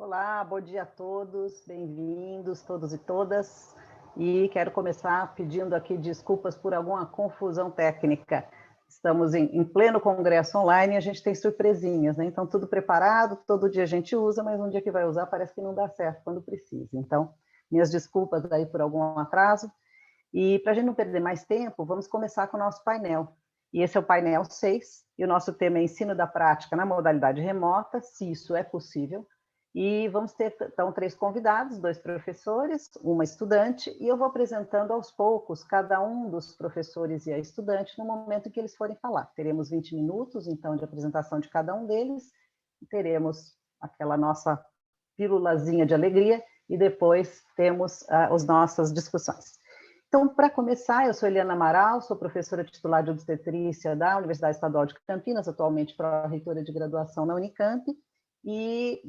Olá, bom dia a todos, bem-vindos todos e todas. E quero começar pedindo aqui desculpas por alguma confusão técnica. Estamos em pleno congresso online e a gente tem surpresinhas, né? Então, tudo preparado, todo dia a gente usa, mas um dia que vai usar parece que não dá certo quando precisa. Então, minhas desculpas aí por algum atraso. E para a gente não perder mais tempo, vamos começar com o nosso painel. E esse é o painel 6, e o nosso tema é ensino da prática na modalidade remota, se isso é possível. E vamos ter, então, 3 convidados, 2 professores, uma estudante, e eu vou apresentando aos poucos cada um dos professores e a estudante no momento em que eles forem falar. Teremos 20 minutos, então, de apresentação de cada um deles, e teremos aquela nossa pílulazinha de alegria, e depois temos as nossas discussões. Então, para começar, eu sou Eliana Amaral, sou professora titular de obstetrícia da Universidade Estadual de Campinas, atualmente pró-reitora de graduação na Unicamp, e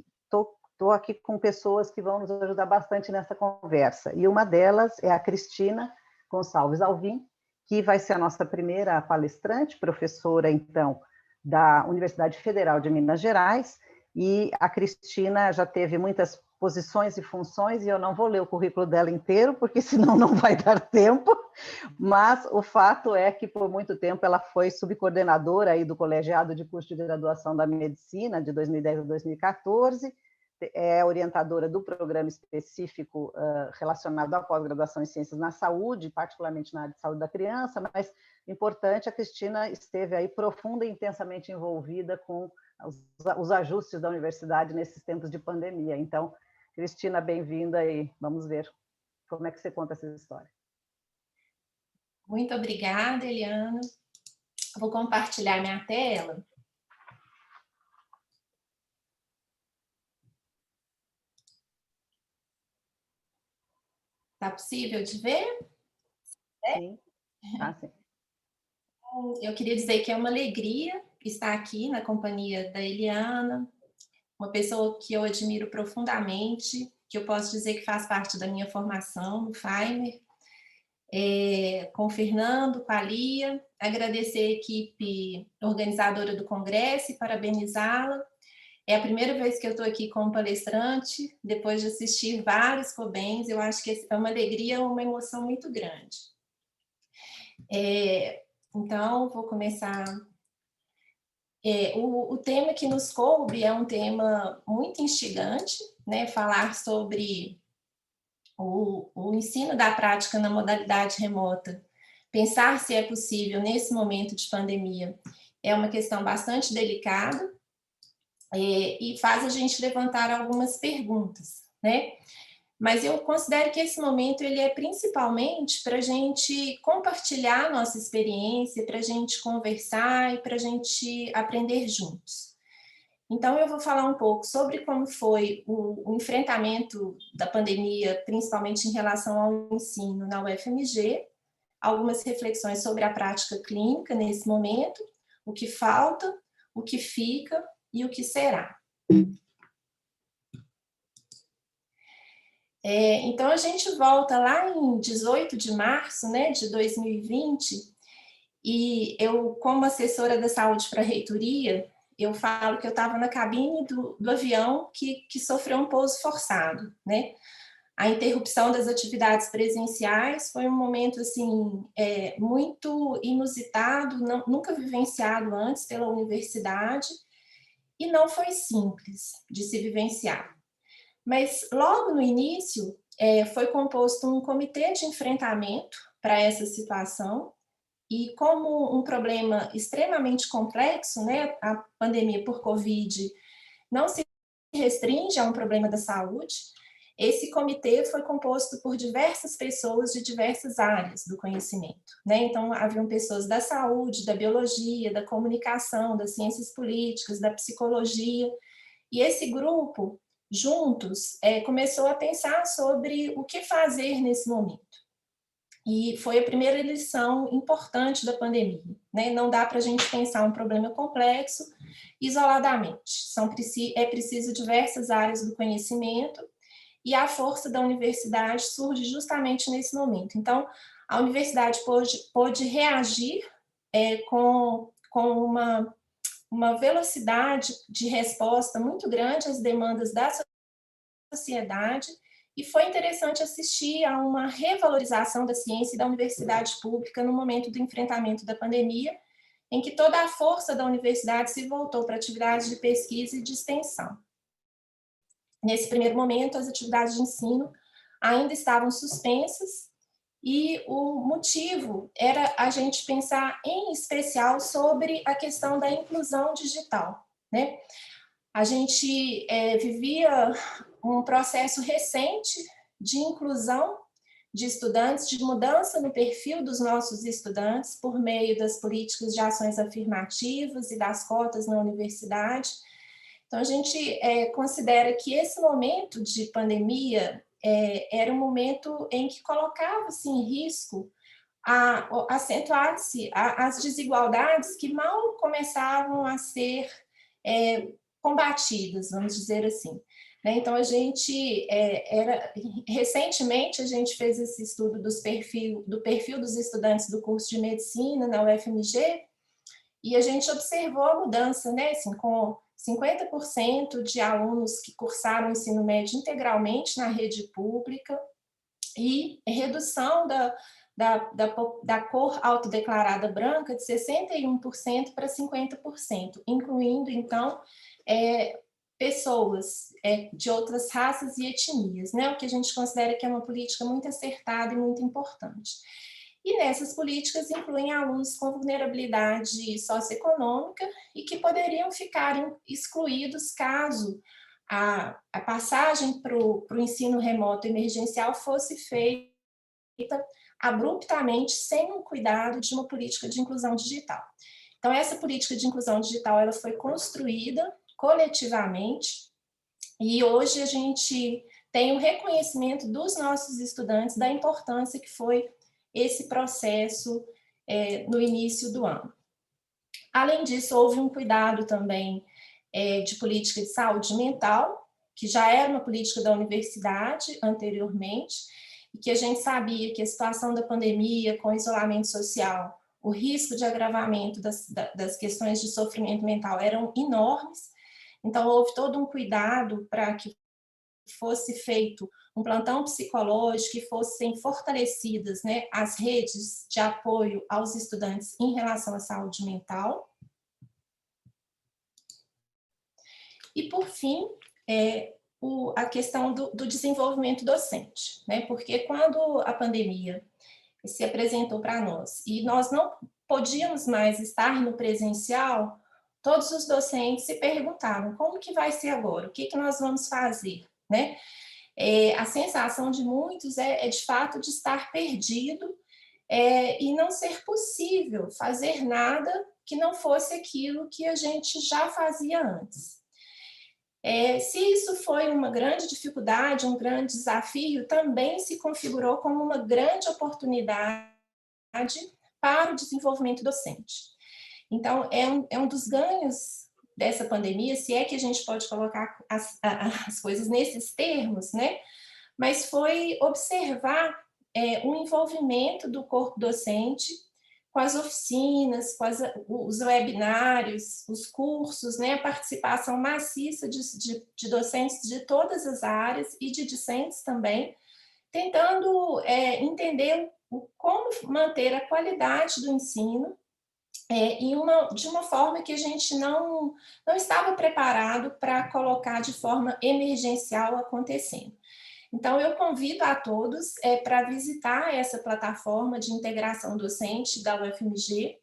estou aqui com pessoas que vão nos ajudar bastante nessa conversa. E uma delas é a Cristina Gonçalves Alvim, que vai ser a nossa primeira palestrante, professora, então, da Universidade Federal de Minas Gerais, e a Cristina já teve muitas posições e funções, e eu não vou ler o currículo dela inteiro, porque senão não vai dar tempo, mas o fato é que, por muito tempo, ela foi subcoordenadora aí do colegiado de curso de graduação da medicina, de 2010 a 2014, é orientadora do programa específico relacionado à pós-graduação em ciências na saúde, particularmente na área de saúde da criança, mas importante, a Cristina esteve aí profunda e intensamente envolvida com os ajustes da universidade nesses tempos de pandemia. Então, Cristina, bem-vinda e vamos ver como é que você conta essa história. Muito obrigada, Eliana. Vou compartilhar minha tela. Está possível de ver? Sim. Ah, sim. Eu queria dizer que é uma alegria estar aqui na companhia da Eliana, uma pessoa que eu admiro profundamente, que eu posso dizer que faz parte da minha formação no Faimer, com o Fernando, com a Lia, agradecer a equipe organizadora do congresso e parabenizá-la. É a primeira vez que eu estou aqui como palestrante, depois de assistir vários COBENs, eu acho que é uma alegria, uma emoção muito grande. Então, vou começar. O tema que nos coube é um tema muito instigante, né? Falar sobre o ensino da prática na modalidade remota. Pensar se é possível nesse momento de pandemia é uma questão bastante delicada, e faz a gente levantar algumas perguntas, né? Mas eu considero que esse momento ele é principalmente para a gente compartilhar nossa experiência, para a gente conversar e para a gente aprender juntos. Então, eu vou falar um pouco sobre como foi o enfrentamento da pandemia, principalmente em relação ao ensino na UFMG, algumas reflexões sobre a prática clínica nesse momento, o que falta, o que fica e o que será. Então, a gente volta lá em 18 de março, né, de 2020, e eu, como assessora da saúde para a reitoria, eu falo que eu estava na cabine do avião que sofreu um pouso forçado, né? A interrupção das atividades presenciais foi um momento, assim, muito inusitado, nunca vivenciado antes pela universidade, e não foi simples de se vivenciar. Mas logo no início foi composto um comitê de enfrentamento para essa situação, e como um problema extremamente complexo, né, a pandemia por Covid não se restringe a um problema da saúde, esse comitê foi composto por diversas pessoas de diversas áreas do conhecimento, né? Então, haviam pessoas da saúde, da biologia, da comunicação, das ciências políticas, da psicologia, e esse grupo, juntos, começou a pensar sobre o que fazer nesse momento. E foi a primeira lição importante da pandemia, né? Não dá para a gente pensar um problema complexo isoladamente. É preciso diversas áreas do conhecimento, e a força da universidade surge justamente nesse momento. Então, a universidade pôde reagir com uma velocidade de resposta muito grande às demandas da sociedade, e foi interessante assistir a uma revalorização da ciência e da universidade pública no momento do enfrentamento da pandemia, em que toda a força da universidade se voltou para atividades de pesquisa e de extensão. Nesse primeiro momento, as atividades de ensino ainda estavam suspensas, e o motivo era a gente pensar em especial sobre a questão da inclusão digital, né? A gente vivia um processo recente de inclusão de estudantes, de mudança no perfil dos nossos estudantes por meio das políticas de ações afirmativas e das cotas na universidade. Então, a gente considera que esse momento de pandemia era um momento em que colocava-se em risco acentuar-se as desigualdades que mal começavam a ser combatidas, vamos dizer assim. Então, a gente recentemente a gente fez esse estudo do perfil dos estudantes do curso de medicina na UFMG, e a gente observou a mudança, né, assim, com 50% de alunos que cursaram o ensino médio integralmente na rede pública, e redução da cor autodeclarada branca de 61% para 50%, incluindo, então, pessoas de outras raças e etnias, né? O que a gente considera que é uma política muito acertada e muito importante. E nessas políticas incluem alunos com vulnerabilidade socioeconômica e que poderiam ficar excluídos caso a passagem para o ensino remoto emergencial fosse feita abruptamente, sem um cuidado de uma política de inclusão digital. Então, essa política de inclusão digital ela foi construída coletivamente, e hoje a gente tem o reconhecimento dos nossos estudantes da importância que foi esse processo no início do ano. Além disso, houve um cuidado também de política de saúde mental, que já era uma política da universidade anteriormente, e que a gente sabia que a situação da pandemia, com o isolamento social, o risco de agravamento das questões de sofrimento mental eram enormes. Então, houve todo um cuidado para que fosse feito um plantão psicológico, que fossem fortalecidas, né, as redes de apoio aos estudantes em relação à saúde mental. E, por fim, a questão do desenvolvimento docente, né? Porque quando a pandemia se apresentou para nós e nós não podíamos mais estar no presencial, todos os docentes se perguntavam como que vai ser agora, o que nós vamos fazer, né? A sensação de muitos é de fato de estar perdido e não ser possível fazer nada que não fosse aquilo que a gente já fazia antes. Se isso foi uma grande dificuldade, um grande desafio, também se configurou como uma grande oportunidade para o desenvolvimento docente. Então, é um dos ganhos dessa pandemia, se é que a gente pode colocar as coisas nesses termos, né? Mas foi observar o envolvimento do corpo docente com as oficinas, com os webinários, os cursos, né, a participação maciça de docentes de todas as áreas e de discentes também, tentando entender como manter a qualidade do ensino de uma forma que a gente não estava preparado para colocar de forma emergencial acontecendo. Então, eu convido a todos para visitar essa plataforma de integração docente da UFMG,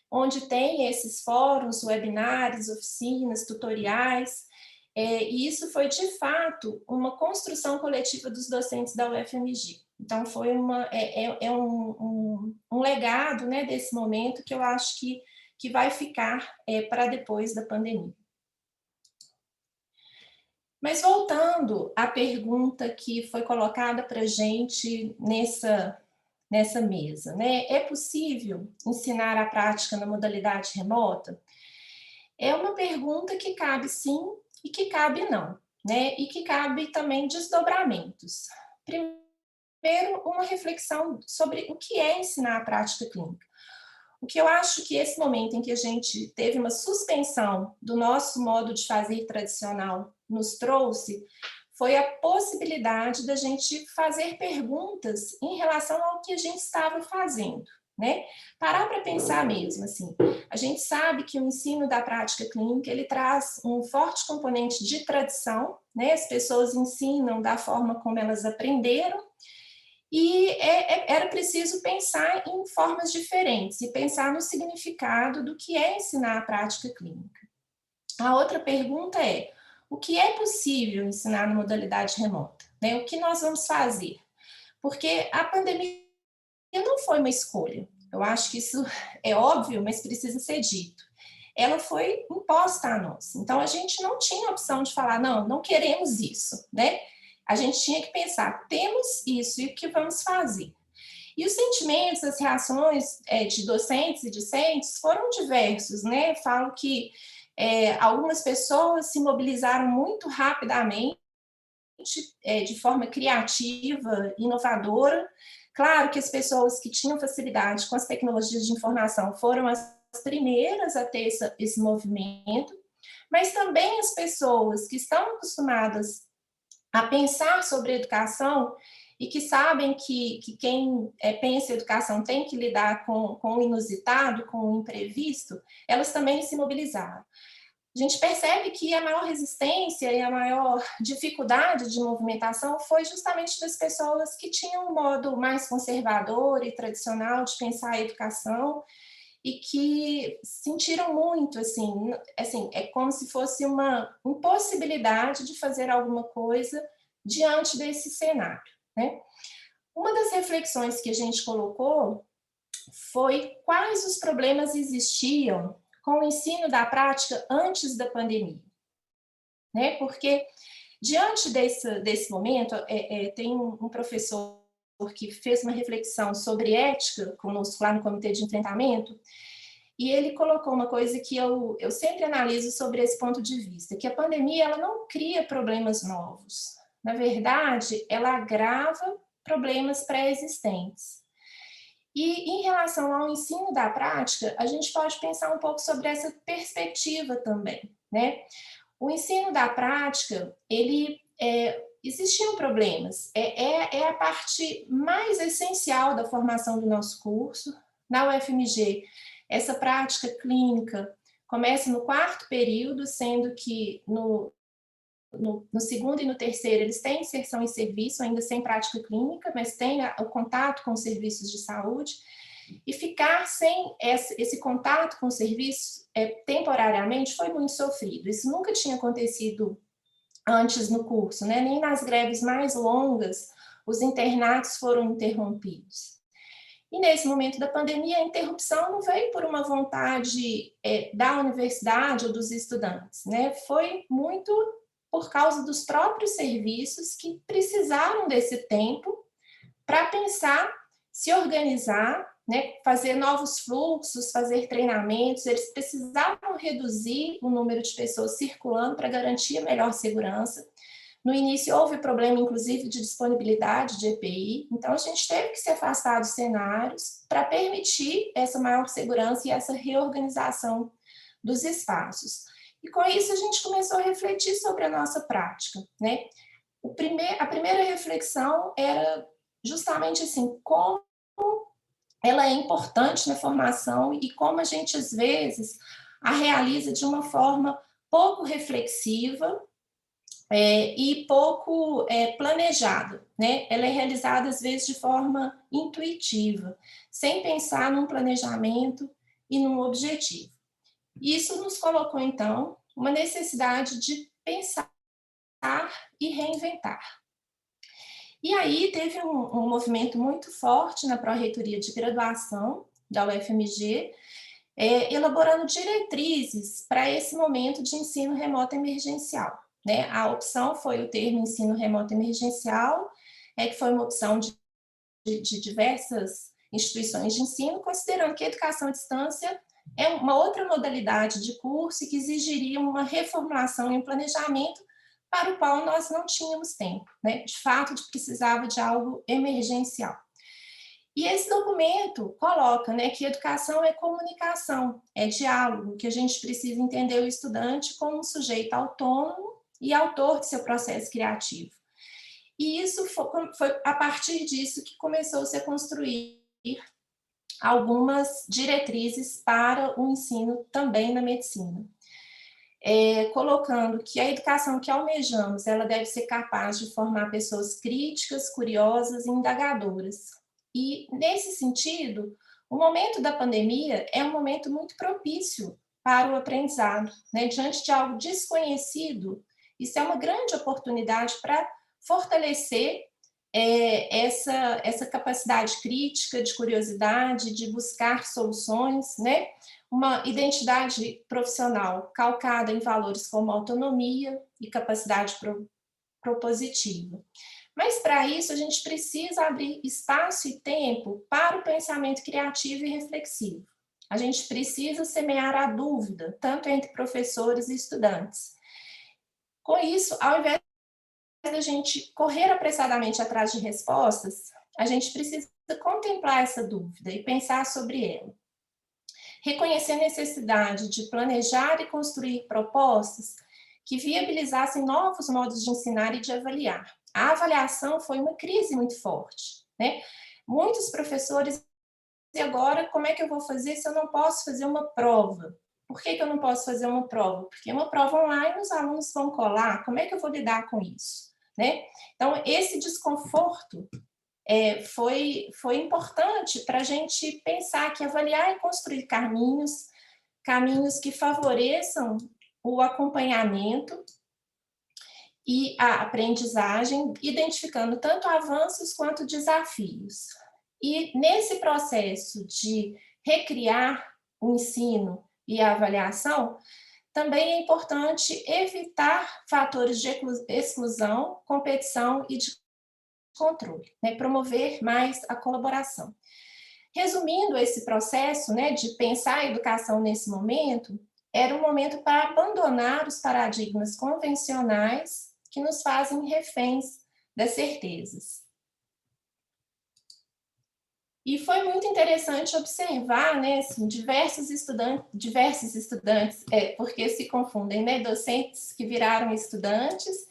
onde tem esses fóruns, webinários, oficinas, tutoriais, e isso foi, de fato, uma construção coletiva dos docentes da UFMG. Então, foi um legado, né, desse momento que eu acho que vai ficar para depois da pandemia. Mas voltando à pergunta que foi colocada para a gente nessa mesa, né? É possível ensinar a prática na modalidade remota? É uma pergunta que cabe sim e que cabe não, né? E que cabe também desdobramentos. Primeiro, uma reflexão sobre o que é ensinar a prática clínica. O que eu acho que esse momento em que a gente teve uma suspensão do nosso modo de fazer tradicional nos trouxe foi a possibilidade da gente fazer perguntas em relação ao que a gente estava fazendo, né? Parar para pensar mesmo, assim. A gente sabe que o ensino da prática clínica, ele traz um forte componente de tradição, né? As pessoas ensinam da forma como elas aprenderam, e era preciso pensar em formas diferentes e pensar no significado do que é ensinar a prática clínica. A outra pergunta é: o que é possível ensinar na modalidade remota? Né? O que nós vamos fazer? Porque a pandemia não foi uma escolha. Eu acho que isso é óbvio, mas precisa ser dito. Ela foi imposta a nós. Então, a gente não tinha opção de falar, não, não queremos isso, né? A gente tinha que pensar, temos isso e o que vamos fazer? E os sentimentos, as reações de docentes e discentes foram diversos, né? Falo que algumas pessoas se mobilizaram muito rapidamente, de forma criativa, inovadora. Claro que as pessoas que tinham facilidade com as tecnologias de informação foram as primeiras a ter esse movimento, mas também as pessoas que estão acostumadas a pensar sobre educação e que sabem que quem pensa em educação tem que lidar com o inusitado, com o imprevisto, elas também se mobilizaram. A gente percebe que a maior resistência e a maior dificuldade de movimentação foi justamente das pessoas que tinham um modo mais conservador e tradicional de pensar a educação e que sentiram muito, assim, é como se fosse uma impossibilidade de fazer alguma coisa diante desse cenário, né? Uma das reflexões que a gente colocou foi quais os problemas existiam com o ensino da prática antes da pandemia, né? Porque diante desse momento, tem um professor que fez uma reflexão sobre ética conosco lá no Comitê de Enfrentamento, e ele colocou uma coisa que eu sempre analiso sobre esse ponto de vista, que a pandemia ela não cria problemas novos. Na verdade, ela agrava problemas pré-existentes. E em relação ao ensino da prática, a gente pode pensar um pouco sobre essa perspectiva também, né? O ensino da prática, existiam problemas. É a parte mais essencial da formação do nosso curso. Na UFMG, essa prática clínica começa no 4º período, sendo que no segundo e no terceiro eles têm inserção em serviço, ainda sem prática clínica, mas tem o contato com os serviços de saúde. E ficar sem esse contato com o serviço temporariamente foi muito sofrido. Isso nunca tinha acontecido antes no curso, né? Nem nas greves mais longas os internatos foram interrompidos. E nesse momento da pandemia, a interrupção não veio por uma vontade da universidade ou dos estudantes, né? Foi muito por causa dos próprios serviços que precisaram desse tempo para pensar, se organizar, né, fazer novos fluxos, fazer treinamentos. Eles precisavam reduzir o número de pessoas circulando para garantir a melhor segurança. No início houve problema, inclusive, de disponibilidade de EPI, então a gente teve que se afastar dos cenários para permitir essa maior segurança e essa reorganização dos espaços. E com isso a gente começou a refletir sobre a nossa prática, né? A primeira reflexão era justamente assim, como ela é importante na formação e como a gente, às vezes, a realiza de uma forma pouco reflexiva e pouco planejada, né? Ela é realizada, às vezes, de forma intuitiva, sem pensar num planejamento e num objetivo. Isso nos colocou, então, uma necessidade de pensar e reinventar. E aí teve um movimento muito forte na Pró-Reitoria de Graduação da UFMG, elaborando diretrizes para esse momento de ensino remoto emergencial, né? A opção foi o termo ensino remoto emergencial, que foi uma opção de diversas instituições de ensino, considerando que a educação à distância é uma outra modalidade de curso e que exigiria uma reformulação e um planejamento para o qual nós não tínhamos tempo, né? De fato, precisava de algo emergencial. E esse documento coloca, né, que educação é comunicação, é diálogo, que a gente precisa entender o estudante como um sujeito autônomo e autor de seu processo criativo. E isso foi a partir disso que começou-se a construir algumas diretrizes para o ensino também na medicina. Colocando que a educação que almejamos, ela deve ser capaz de formar pessoas críticas, curiosas e indagadoras. E, nesse sentido, o momento da pandemia é um momento muito propício para o aprendizado, né? Diante de algo desconhecido, isso é uma grande oportunidade para fortalecer essa capacidade crítica, de curiosidade, de buscar soluções, né? Uma identidade profissional calcada em valores como autonomia e capacidade propositiva. Mas, para isso, a gente precisa abrir espaço e tempo para o pensamento criativo e reflexivo. A gente precisa semear a dúvida, tanto entre professores e estudantes. Com isso, ao invés da gente correr apressadamente atrás de respostas, a gente precisa contemplar essa dúvida e pensar sobre ela. Reconhecer a necessidade de planejar e construir propostas que viabilizassem novos modos de ensinar e de avaliar. A avaliação foi uma crise muito forte, né? Muitos professores, e agora como é que eu vou fazer se eu não posso fazer uma prova? Por que eu não posso fazer uma prova? Porque uma prova online os alunos vão colar, como é que eu vou lidar com isso? Né? Então, esse desconforto foi importante para a gente pensar que avaliar e construir caminhos que favoreçam o acompanhamento e a aprendizagem, identificando tanto avanços quanto desafios. E nesse processo de recriar o ensino e a avaliação, também é importante evitar fatores de exclusão, competição e de controle, né? Promover mais a colaboração. Resumindo esse processo, né, de pensar a educação nesse momento, era um momento para abandonar os paradigmas convencionais que nos fazem reféns das certezas. E foi muito interessante observar, né, assim, diversos estudantes, porque se confundem, né, docentes que viraram estudantes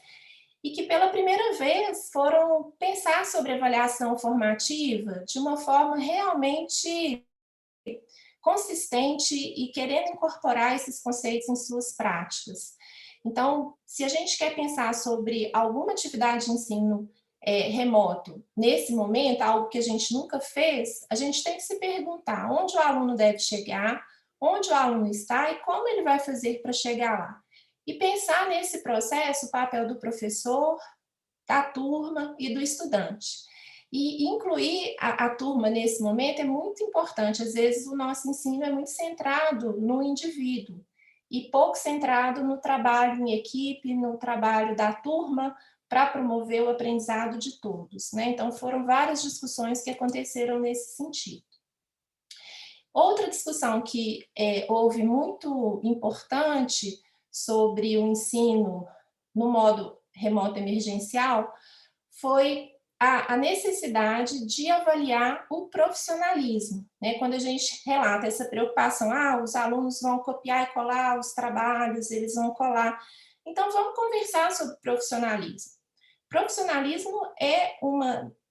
e que pela primeira vez foram pensar sobre avaliação formativa de uma forma realmente consistente e querendo incorporar esses conceitos em suas práticas. Então, se a gente quer pensar sobre alguma atividade de ensino remoto, nesse momento, algo que a gente nunca fez, a gente tem que se perguntar onde o aluno deve chegar, onde o aluno está e como ele vai fazer para chegar lá. E pensar nesse processo o papel do professor, da turma e do estudante. E incluir a turma nesse momento é muito importante. Às vezes o nosso ensino é muito centrado no indivíduo e pouco centrado no trabalho em equipe, no trabalho da turma, para promover o aprendizado de todos, né? Então, foram várias discussões que aconteceram nesse sentido. Outra discussão que houve muito importante sobre o ensino no modo remoto emergencial foi a necessidade de avaliar o profissionalismo, né? Quando a gente relata essa preocupação, os alunos vão copiar e colar os trabalhos, eles vão colar. Então, vamos conversar sobre profissionalismo. Profissionalismo é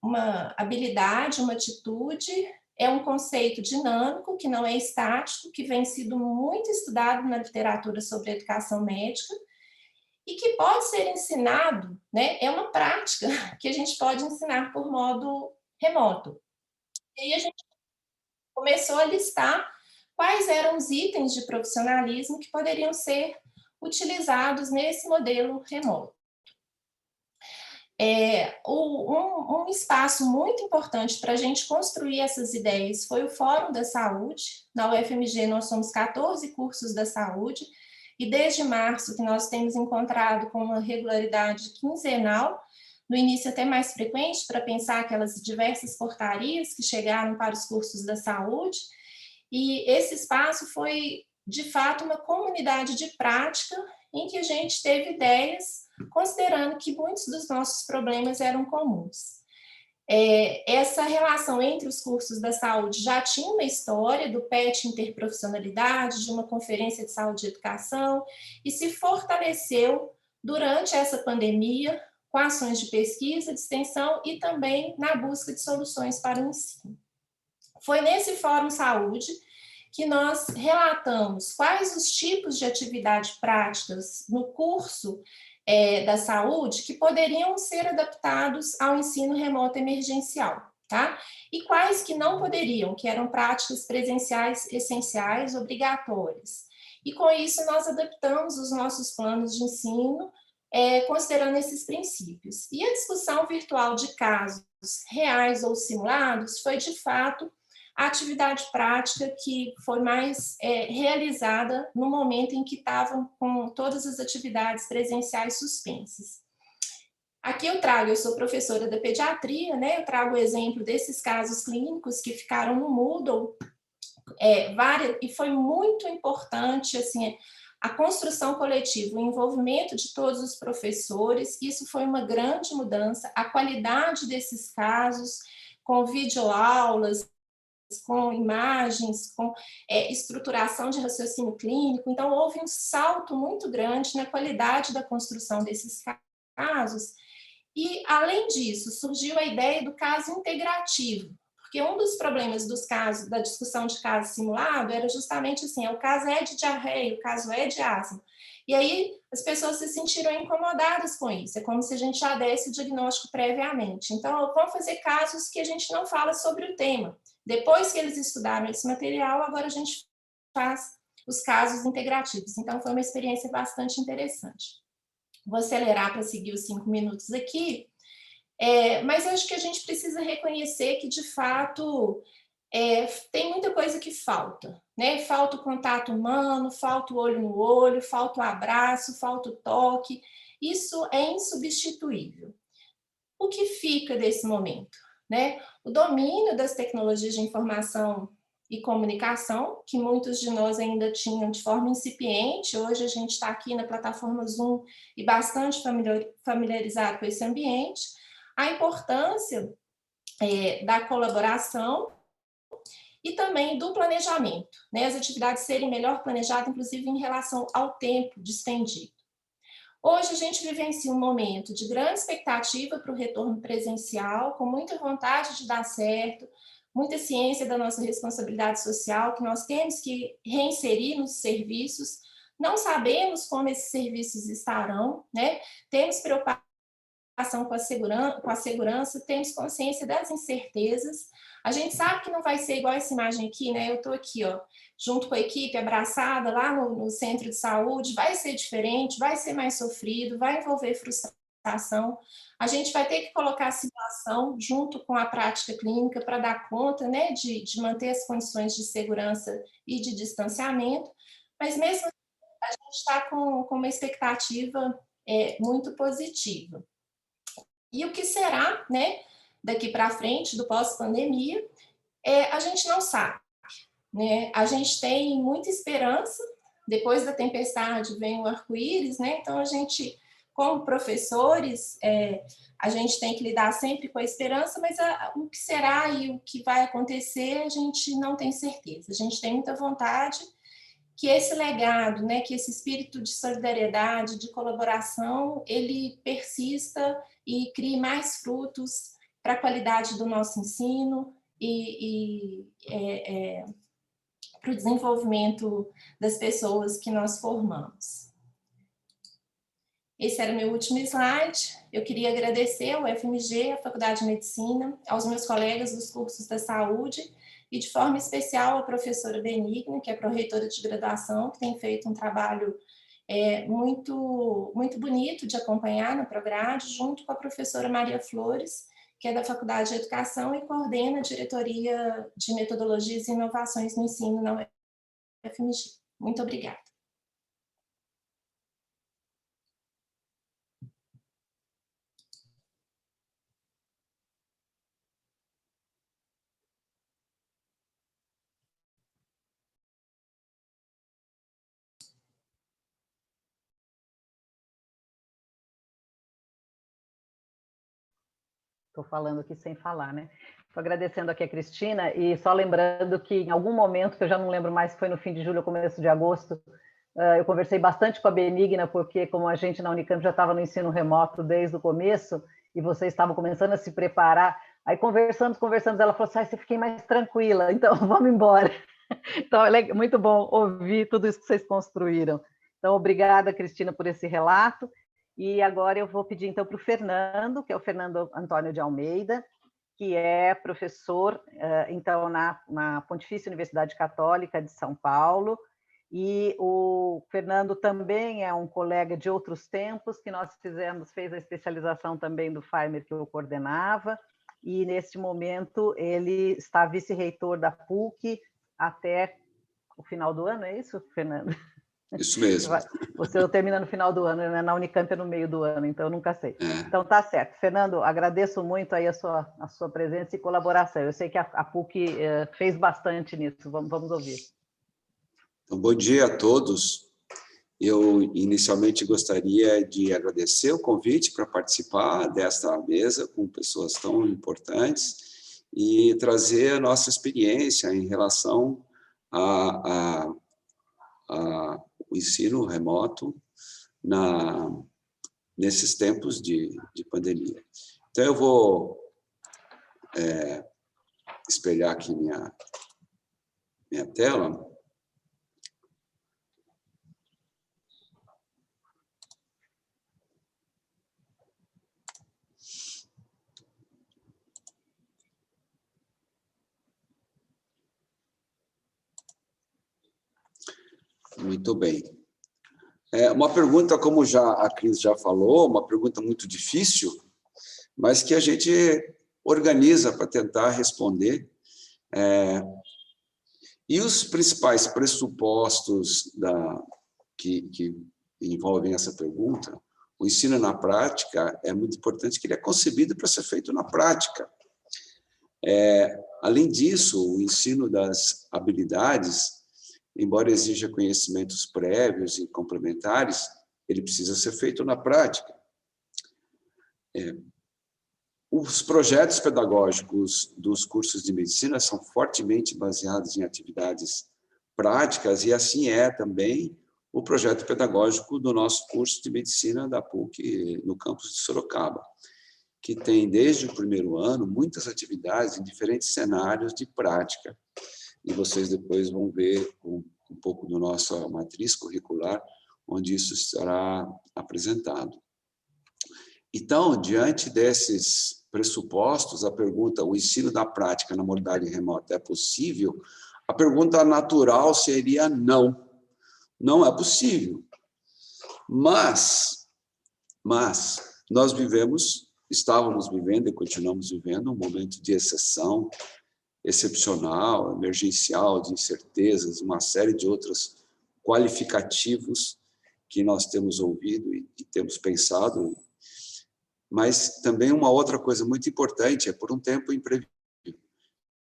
uma habilidade, uma atitude, é um conceito dinâmico, que não é estático, que vem sido muito estudado na literatura sobre educação médica e que pode ser ensinado, né? É uma prática que a gente pode ensinar por modo remoto. E aí a gente começou a listar quais eram os itens de profissionalismo que poderiam ser utilizados nesse modelo remoto. Um espaço muito importante para a gente construir essas ideias foi o Fórum da Saúde. Na UFMG nós somos 14 cursos da saúde e desde março que nós temos encontrado com uma regularidade quinzenal, no início até mais frequente, para pensar aquelas diversas portarias que chegaram para os cursos da saúde. E esse espaço foi, de fato, uma comunidade de prática em que a gente teve ideias considerando que muitos dos nossos problemas eram comuns. Essa relação entre os cursos da saúde já tinha uma história do PET Interprofissionalidade, de uma conferência de saúde e educação, e se fortaleceu durante essa pandemia, com ações de pesquisa, de extensão e também na busca de soluções para o ensino. Foi nesse Fórum Saúde que nós relatamos quais os tipos de atividades práticas no curso da saúde que poderiam ser adaptados ao ensino remoto emergencial, tá? E quais que não poderiam, que eram práticas presenciais essenciais, obrigatórias. E com isso nós adaptamos os nossos planos de ensino considerando esses princípios. E a discussão virtual de casos reais ou simulados foi, de fato, a atividade prática que foi mais realizada no momento em que estavam com todas as atividades presenciais suspensas. Aqui eu sou professora da pediatria, né? Eu trago o exemplo desses casos clínicos que ficaram no Moodle, e foi muito importante, assim, a construção coletiva, o envolvimento de todos os professores, isso foi uma grande mudança, a qualidade desses casos, com videoaulas, com imagens, com estruturação de raciocínio clínico. Então, houve um salto muito grande na qualidade da construção desses casos. E, além disso, surgiu a ideia do caso integrativo, porque um dos problemas dos casos, da discussão de caso simulado, era justamente assim, o caso é de diarreia, o caso é de asma. E aí as pessoas se sentiram incomodadas com isso, é como se a gente já desse o diagnóstico previamente. Então, vamos fazer casos que a gente não fala sobre o tema. Depois que eles estudaram esse material, agora a gente faz os casos integrativos. Então, foi uma experiência bastante interessante. Vou acelerar para seguir os 5 minutos aqui, mas eu acho que a gente precisa reconhecer que, de fato, tem muita coisa que falta, né? Falta o contato humano, falta o olho no olho, falta o abraço, falta o toque. Isso é insubstituível. O que fica desse momento, né? O domínio das tecnologias de informação e comunicação, que muitos de nós ainda tinham de forma incipiente, hoje a gente está aqui na plataforma Zoom e bastante familiarizado com esse ambiente, a importância da colaboração e também do planejamento, né? As atividades serem melhor planejadas, inclusive em relação ao tempo despendido. Hoje a gente vivencia um momento de grande expectativa para o retorno presencial, com muita vontade de dar certo, muita ciência da nossa responsabilidade social, que nós temos que reinserir nos serviços, não sabemos como esses serviços estarão, né? Temos preocupação com a segurança, temos consciência das incertezas. A gente sabe que não vai ser igual essa imagem aqui, né? Eu estou aqui, ó, junto com a equipe, abraçada lá no centro de saúde, vai ser diferente, vai ser mais sofrido, vai envolver frustração. A gente vai ter que colocar a simulação junto com a prática clínica para dar conta, né, de manter as condições de segurança e de distanciamento, mas mesmo assim, a gente está com uma expectativa muito positiva. E o que será, né, daqui para frente, do pós-pandemia, a gente não sabe, né? A gente tem muita esperança, depois da tempestade vem o arco-íris, né? Então a gente, como professores, a gente tem que lidar sempre com a esperança, mas o que será e o que vai acontecer, a gente não tem certeza. A gente tem muita vontade que esse legado, né, que esse espírito de solidariedade, de colaboração, ele persista e crie mais frutos para a qualidade do nosso ensino e para o desenvolvimento das pessoas que nós formamos. Esse era o meu último slide. Eu queria agradecer ao FMG, à Faculdade de Medicina, aos meus colegas dos cursos da saúde e, de forma especial, à professora Benigna, que é pró-reitora de graduação, que tem feito um trabalho muito, muito bonito de acompanhar na Prograde, junto com a professora Maria Flores, que é da Faculdade de Educação e coordena a Diretoria de Metodologias e Inovações no Ensino na UFMG. Muito obrigada. Estou falando aqui sem falar, né? Estou agradecendo aqui a Cristina e só lembrando que em algum momento, que eu já não lembro mais se foi no fim de julho ou começo de agosto, Eu conversei bastante com a Benigna, porque como a gente na Unicamp já estava no ensino remoto desde o começo, e vocês estavam começando a se preparar, aí conversamos, ela falou assim, você fiquei mais tranquila, então vamos embora. Então, é muito bom ouvir tudo isso que vocês construíram. Então, obrigada, Cristina, por esse relato. E agora eu vou pedir, então, para o Fernando, que é o Fernando Antônio de Almeida, que é professor, então, na Pontifícia Universidade Católica de São Paulo. E o Fernando também é um colega de outros tempos, que nós fez a especialização também do Faimer, que eu coordenava, e, neste momento, ele está vice-reitor da PUC, até o final do ano, é isso, Fernando? Isso mesmo. Você termina no final do ano, né? Na Unicamp é no meio do ano, então eu nunca sei. Então tá certo. Fernando, agradeço muito aí a sua presença e colaboração. Eu sei que a PUC fez bastante nisso, vamos ouvir. Então, bom dia a todos. Eu inicialmente gostaria de agradecer o convite para participar desta mesa com pessoas tão importantes e trazer a nossa experiência em relação ao ensino remoto nesses tempos de pandemia. Então, eu vou espelhar aqui minha tela. Muito bem. Uma pergunta, como a Cris já falou, uma pergunta muito difícil, mas que a gente organiza para tentar responder. E os principais pressupostos que envolvem essa pergunta, o ensino na prática, é muito importante que ele é concebido para ser feito na prática. Além disso, o ensino das habilidades, embora exija conhecimentos prévios e complementares, ele precisa ser feito na prática. Os projetos pedagógicos dos cursos de medicina são fortemente baseados em atividades práticas, e assim é também o projeto pedagógico do nosso curso de medicina da PUC, no campus de Sorocaba, que tem, desde o primeiro ano, muitas atividades em diferentes cenários de prática. E vocês depois vão ver um pouco da nossa matriz curricular, onde isso será apresentado. Então, diante desses pressupostos, a pergunta, o ensino da prática na modalidade remota é possível? A pergunta natural seria não. Não é possível. Mas nós estávamos vivendo e continuamos vivendo um momento de exceção, excepcional, emergencial, de incertezas, uma série de outros qualificativos que nós temos ouvido e temos pensado. Mas também uma outra coisa muito importante é por um tempo imprevisível.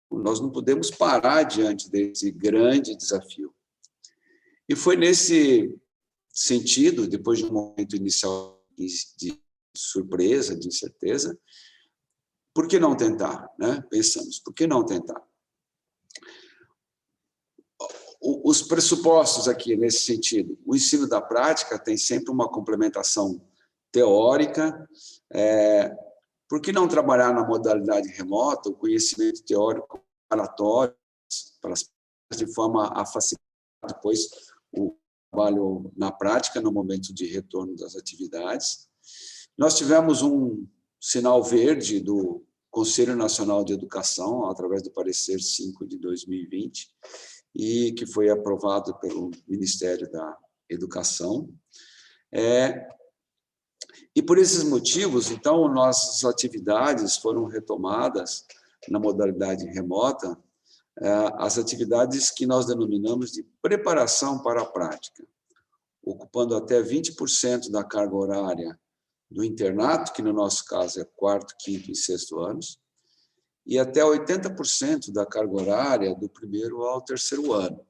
Nós não podemos parar diante desse grande desafio. E foi nesse sentido, depois de um momento inicial de surpresa, de incerteza, por que não tentar, né? Pensamos, por que não tentar? Os pressupostos aqui, nesse sentido, o ensino da prática tem sempre uma complementação teórica. Por que não trabalhar na modalidade remota, o conhecimento teórico preparatório, de forma a facilitar depois o trabalho na prática, no momento de retorno das atividades? Nós tivemos um sinal verde do Conselho Nacional de Educação, através do parecer 5 de 2020, e que foi aprovado pelo Ministério da Educação. E por esses motivos, então, nossas atividades foram retomadas na modalidade remota, as atividades que nós denominamos de preparação para a prática, ocupando até 20% da carga horária do internato, que no nosso caso é 4º, 5º e 6º anos, e até 80% da carga horária do 1º ao 3º ano.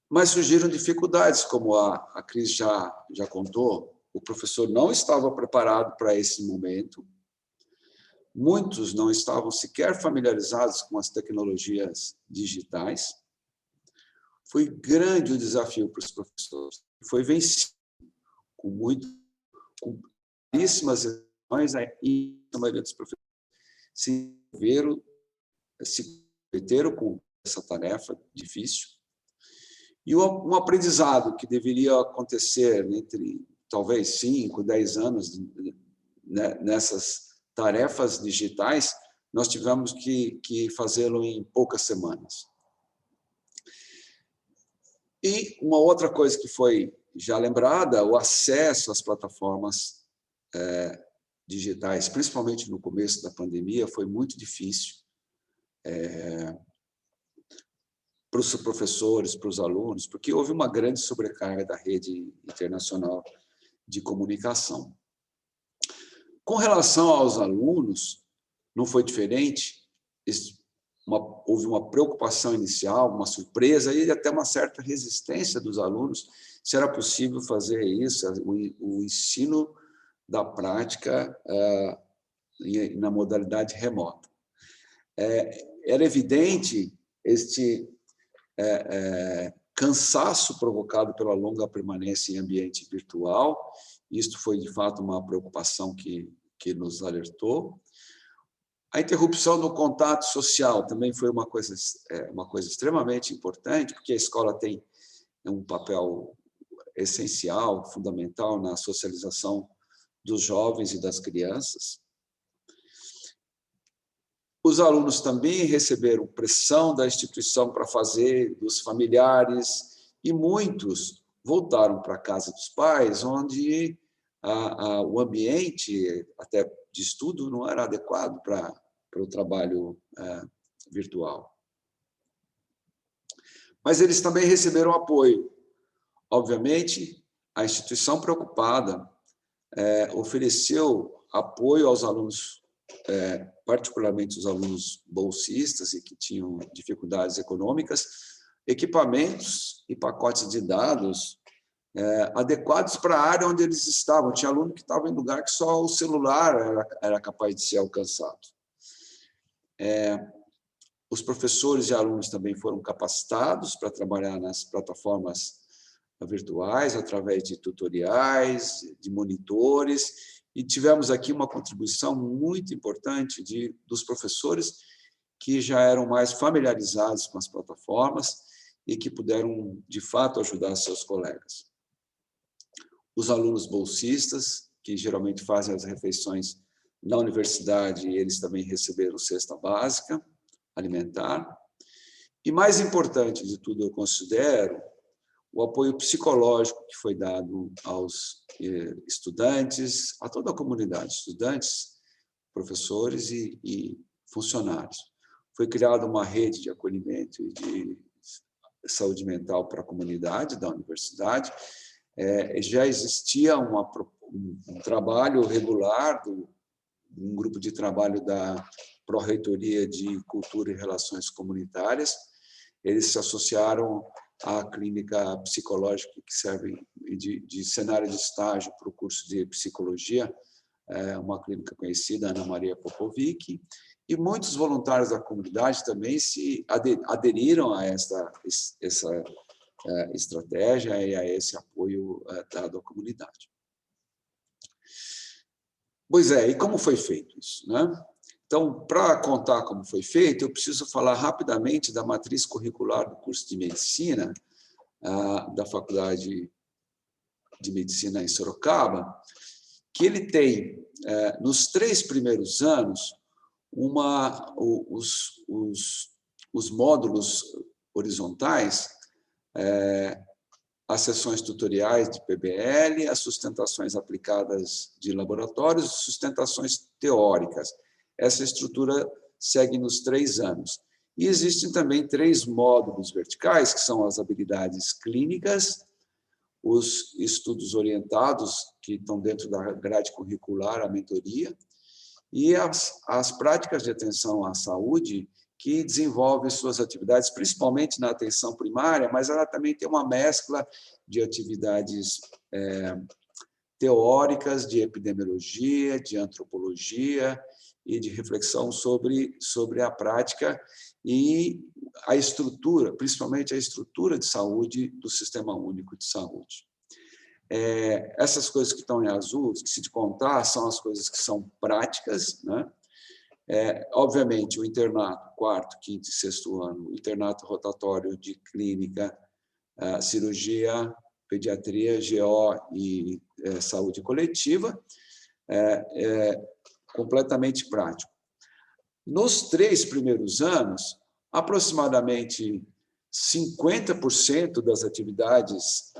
Mas surgiram dificuldades, como a Cris já contou, o professor não estava preparado para esse momento, muitos não estavam sequer familiarizados com as tecnologias digitais, foi grande o desafio para os professores. Foi vencido com pouquíssimas exceções, e a maioria dos professores se comprometeram com essa tarefa difícil. E um aprendizado que deveria acontecer entre, talvez, 5, 10 anos nessas tarefas digitais, nós tivemos que fazê-lo em poucas semanas. E uma outra coisa que foi já lembrada, o acesso às plataformas digitais, principalmente no começo da pandemia, foi muito difícil para os professores, para os alunos, porque houve uma grande sobrecarga da rede internacional de comunicação. Com relação aos alunos, não foi diferente. Houve uma preocupação inicial, uma surpresa e até uma certa resistência dos alunos se era possível fazer isso, o ensino da prática na modalidade remota. Era evidente este cansaço provocado pela longa permanência em ambiente virtual. Isto foi, de fato, uma preocupação que nos alertou. A interrupção do contato social também foi uma coisa extremamente importante, porque a escola tem um papel essencial, fundamental na socialização dos jovens e das crianças. Os alunos também receberam pressão da instituição para fazer, dos familiares, e muitos voltaram para a casa dos pais, onde o ambiente, até de estudo, não era adequado para o trabalho virtual. Mas eles também receberam apoio. Obviamente, a instituição preocupada ofereceu apoio aos alunos, particularmente os alunos bolsistas e que tinham dificuldades econômicas, equipamentos e pacotes de dados adequados para a área onde eles estavam. Tinha aluno que estava em lugar que só o celular era capaz de ser alcançado. Os professores e alunos também foram capacitados para trabalhar nas plataformas virtuais, através de tutoriais, de monitores, e tivemos aqui uma contribuição muito importante dos professores que já eram mais familiarizados com as plataformas e que puderam, de fato, ajudar seus colegas. Os alunos bolsistas, que geralmente fazem as refeições na universidade, eles também receberam cesta básica alimentar. E, mais importante de tudo, eu considero o apoio psicológico que foi dado aos estudantes, a toda a comunidade, estudantes, professores e funcionários. Foi criada uma rede de acolhimento e de saúde mental para a comunidade da universidade. Já existia um trabalho regular, um grupo de trabalho da Pró-Reitoria de Cultura e Relações Comunitárias. Eles se associaram à clínica psicológica que serve de cenário de estágio para o curso de psicologia, uma clínica conhecida, Ana Maria Popovic, e muitos voluntários da comunidade também se aderiram a essa estratégia e a esse apoio dado à comunidade. Pois é, e como foi feito isso, né? Então, para contar como foi feito, eu preciso falar rapidamente da matriz curricular do curso de Medicina da Faculdade de Medicina em Sorocaba, que ele tem, nos 3 primeiros anos, os módulos horizontais, as sessões tutoriais de PBL, as sustentações aplicadas de laboratórios, sustentações teóricas. Essa estrutura segue nos 3 anos. E existem também 3 módulos verticais, que são as habilidades clínicas, os estudos orientados, que estão dentro da grade curricular, a mentoria, e as práticas de atenção à saúde, que desenvolve suas atividades, principalmente na atenção primária, mas ela também tem uma mescla de atividades teóricas, de epidemiologia, de antropologia e de reflexão sobre a prática e a estrutura, principalmente a estrutura de saúde do Sistema Único de Saúde. Essas coisas que estão em azul, que se te contar, são as coisas que são práticas, né? Obviamente, o internato, quarto, quinto e sexto ano, o internato rotatório de clínica, cirurgia, pediatria, GO e saúde coletiva, completamente prático. Nos 3 primeiros anos, aproximadamente 50% das atividades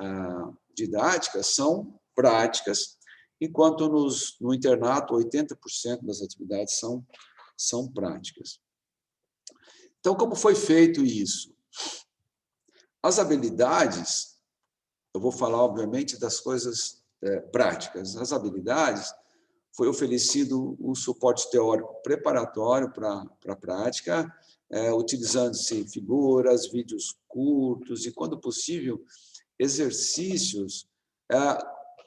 didáticas são práticas, enquanto no internato 80% das atividades são práticas. Então, como foi feito isso? As habilidades, eu vou falar, obviamente, das coisas práticas. As habilidades, foi oferecido um suporte teórico preparatório para a prática, utilizando-se figuras, vídeos curtos e, quando possível, exercícios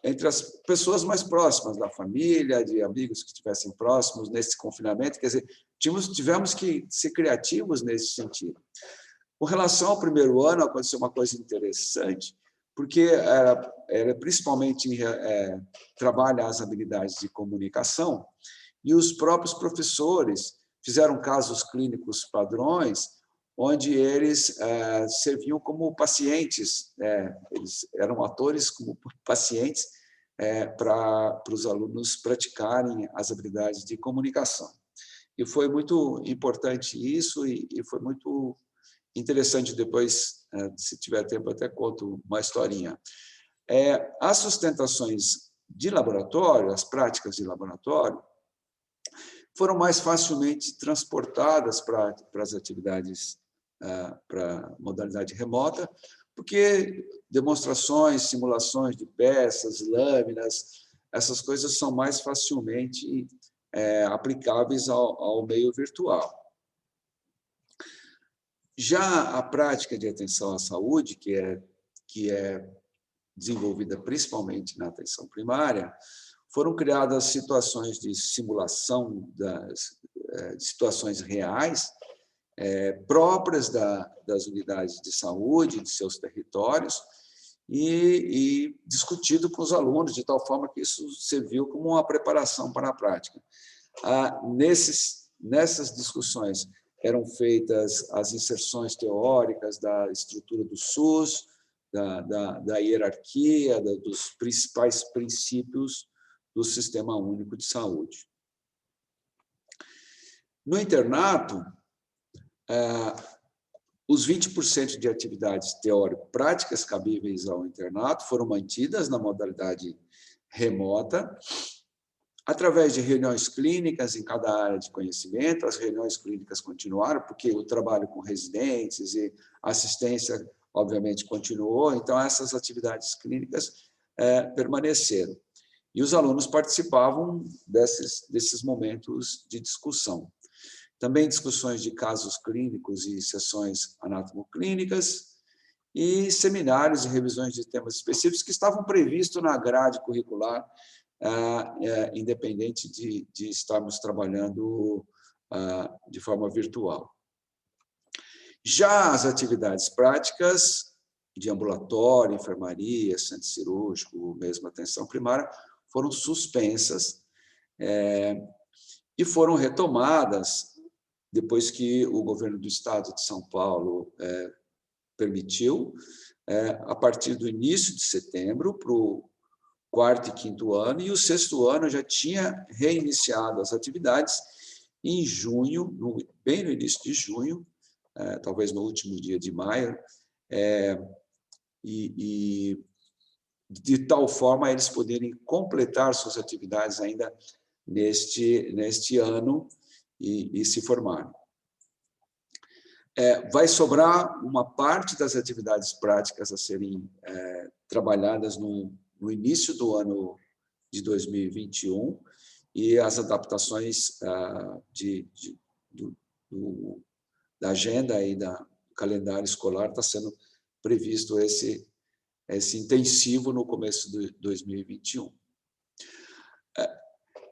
entre as pessoas mais próximas da família, de amigos que estivessem próximos nesse confinamento. Quer dizer, tivemos que ser criativos nesse sentido. Com relação ao primeiro ano, aconteceu uma coisa interessante, porque ela principalmente trabalha as habilidades de comunicação, e os próprios professores fizeram casos clínicos padrões, onde eles serviam como pacientes, eles eram atores como pacientes para os alunos praticarem as habilidades de comunicação. E foi muito importante isso, e foi muito interessante. Depois, se tiver tempo, até conto uma historinha. As sustentações de laboratório, as práticas de laboratório, foram mais facilmente transportadas para as atividades, para a modalidade remota, porque demonstrações, simulações de peças, lâminas, essas coisas são mais facilmente aplicáveis ao meio virtual. Já a prática de atenção à saúde, que é desenvolvida principalmente na atenção primária, foram criadas situações de simulação de situações reais, próprias das unidades de saúde, de seus territórios, e discutido com os alunos, de tal forma que isso serviu como uma preparação para a prática. Nessas discussões eram feitas as inserções teóricas da estrutura do SUS, da hierarquia, dos principais princípios do Sistema Único de Saúde. No internato, os 20% de atividades teórico-práticas cabíveis ao internato foram mantidas na modalidade remota, através de reuniões clínicas em cada área de conhecimento. As reuniões clínicas continuaram, porque o trabalho com residentes e assistência, obviamente, continuou, então essas atividades clínicas permaneceram. E os alunos participavam desses momentos de discussão. Também discussões de casos clínicos e sessões anatomoclínicas, e seminários e revisões de temas específicos que estavam previstos na grade curricular, independente de estarmos trabalhando de forma virtual. Já as atividades práticas de ambulatório, enfermaria, centro cirúrgico, mesmo atenção primária, foram suspensas e foram retomadas depois que o governo do estado de São Paulo permitiu, a partir do início de setembro, para o quarto e quinto ano, e o sexto ano já tinha reiniciado as atividades em junho, bem no início de junho, talvez no último dia de maio, e de tal forma eles poderem completar suas atividades ainda neste ano e se formarem. Vai sobrar uma parte das atividades práticas a serem trabalhadas no início do ano de 2021, e as adaptações da agenda e do calendário escolar está sendo previsto esse intensivo no começo de 2021.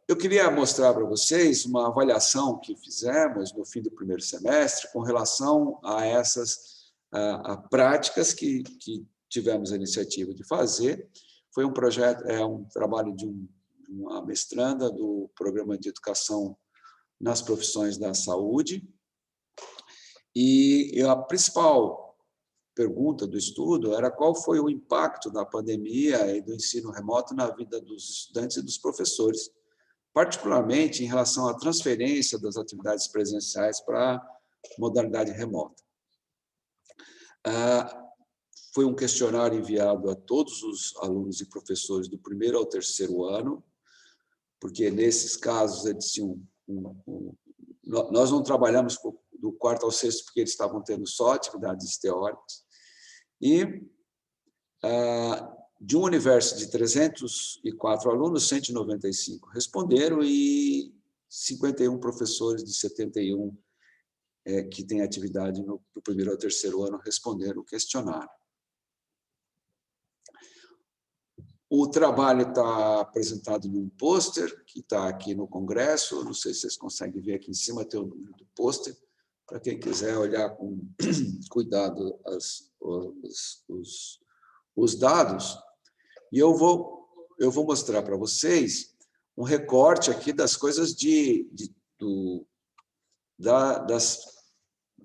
eu queria mostrar para vocês uma avaliação que fizemos no fim do primeiro semestre com relação a essas práticas que tivemos a iniciativa de fazer. Foi um projeto, um trabalho de uma mestranda do Programa de Educação nas Profissões da Saúde. E a principal pergunta do estudo era qual foi o impacto da pandemia e do ensino remoto na vida dos estudantes e dos professores, particularmente em relação à transferência das atividades presenciais para a modalidade remota. Foi um questionário enviado a todos os alunos e professores do primeiro ao terceiro ano, porque, nesses casos, eles tinham nós não trabalhamos do quarto ao sexto porque eles estavam tendo só atividades teóricas. E, de um universo de 304 alunos, 195 responderam e 51 professores de 71 que têm atividade do primeiro ao terceiro ano responderam o questionário. O trabalho está apresentado num pôster que está aqui no Congresso. Não sei se vocês conseguem ver aqui em cima, tem o número do pôster, para quem quiser olhar com cuidado os dados. E eu vou mostrar para vocês um recorte aqui das coisas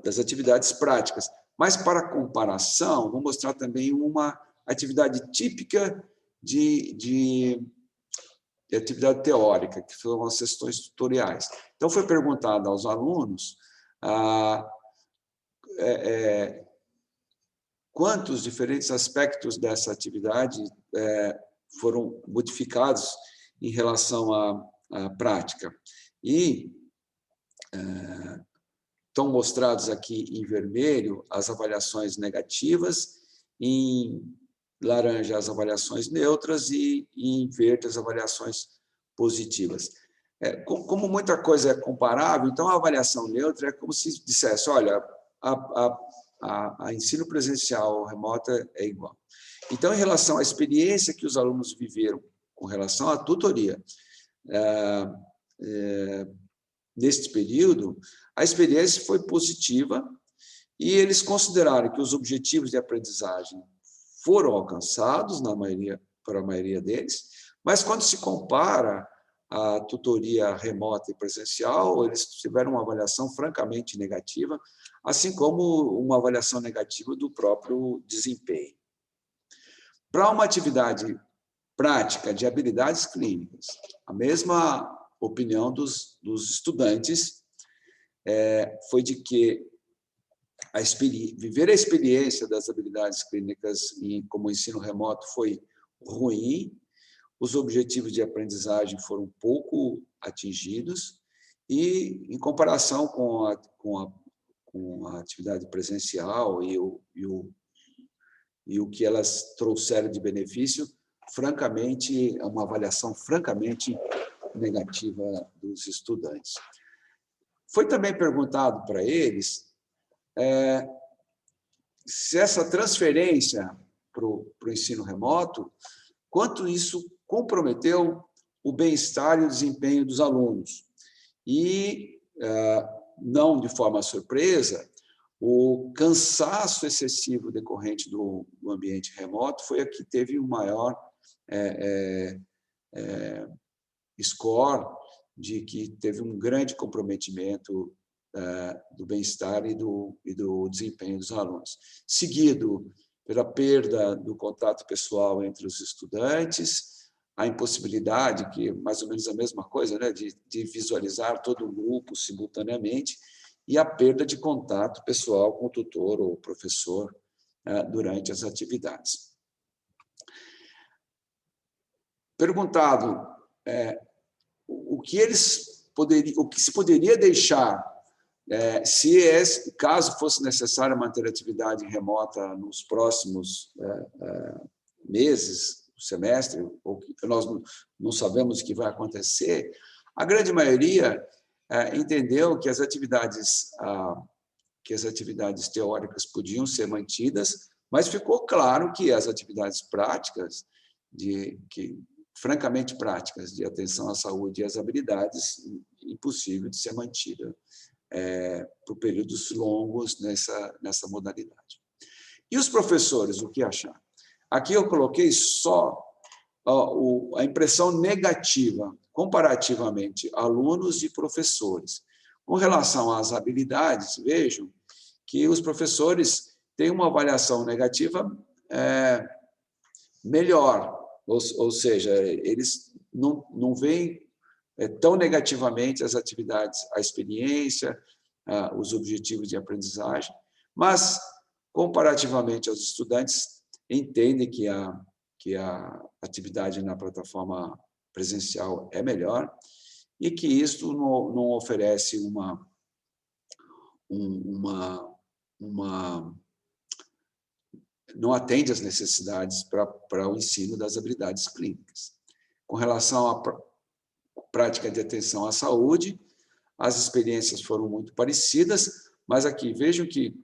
das atividades práticas. Mas, para comparação, vou mostrar também uma atividade típica de atividade teórica, que foram as sessões tutoriais. Então, foi perguntado aos alunos quantos diferentes aspectos dessa atividade foram modificados em relação à prática. E estão mostrados aqui em vermelho as avaliações negativas, em laranja as avaliações neutras e em verde as avaliações positivas. Como muita coisa é comparável, então a avaliação neutra é como se dissesse, olha, a ensino presencial ou remota é igual. Então, em relação à experiência que os alunos viveram com relação à tutoria, neste período, a experiência foi positiva e eles consideraram que os objetivos de aprendizagem foram alcançados para a maioria deles, mas quando se compara a tutoria remota e presencial, eles tiveram uma avaliação francamente negativa, assim como uma avaliação negativa do próprio desempenho. Para uma atividade prática de habilidades clínicas, a mesma opinião dos estudantes foi de que viver a experiência das habilidades clínicas como ensino remoto foi ruim, os objetivos de aprendizagem foram pouco atingidos e, em comparação com a atividade presencial e o que elas trouxeram de benefício, francamente, é uma avaliação francamente negativa dos estudantes. Foi também perguntado para eles se essa transferência para o ensino remoto, quanto isso comprometeu o bem-estar e o desempenho dos alunos. E, não de forma surpresa, o cansaço excessivo decorrente do ambiente remoto foi a que teve o maior score de que teve um grande comprometimento do bem-estar e do desempenho dos alunos, seguido pela perda do contato pessoal entre os estudantes, a impossibilidade, que é mais ou menos a mesma coisa, né, de visualizar todo o grupo simultaneamente, e a perda de contato pessoal com o tutor ou o professor durante as atividades. Perguntado o que se poderia deixar caso fosse necessário manter a atividade remota nos próximos meses, semestre, ou que nós não sabemos o que vai acontecer, a grande maioria entendeu que as atividades teóricas podiam ser mantidas, mas ficou claro que as atividades práticas francamente práticas de atenção à saúde e às habilidades, impossível de ser mantida por períodos longos nessa modalidade. E os professores, o que achar? Aqui eu coloquei só a impressão negativa, comparativamente, alunos e professores. Com relação às habilidades, vejam que os professores têm uma avaliação negativa melhor, ou seja, eles não veem tão negativamente as atividades, a experiência, os objetivos de aprendizagem, mas, comparativamente aos estudantes, entendem que a atividade na plataforma presencial é melhor e que isso não oferece não atende às necessidades para o ensino das habilidades clínicas. Com relação à prática de atenção à saúde, as experiências foram muito parecidas, mas aqui vejam que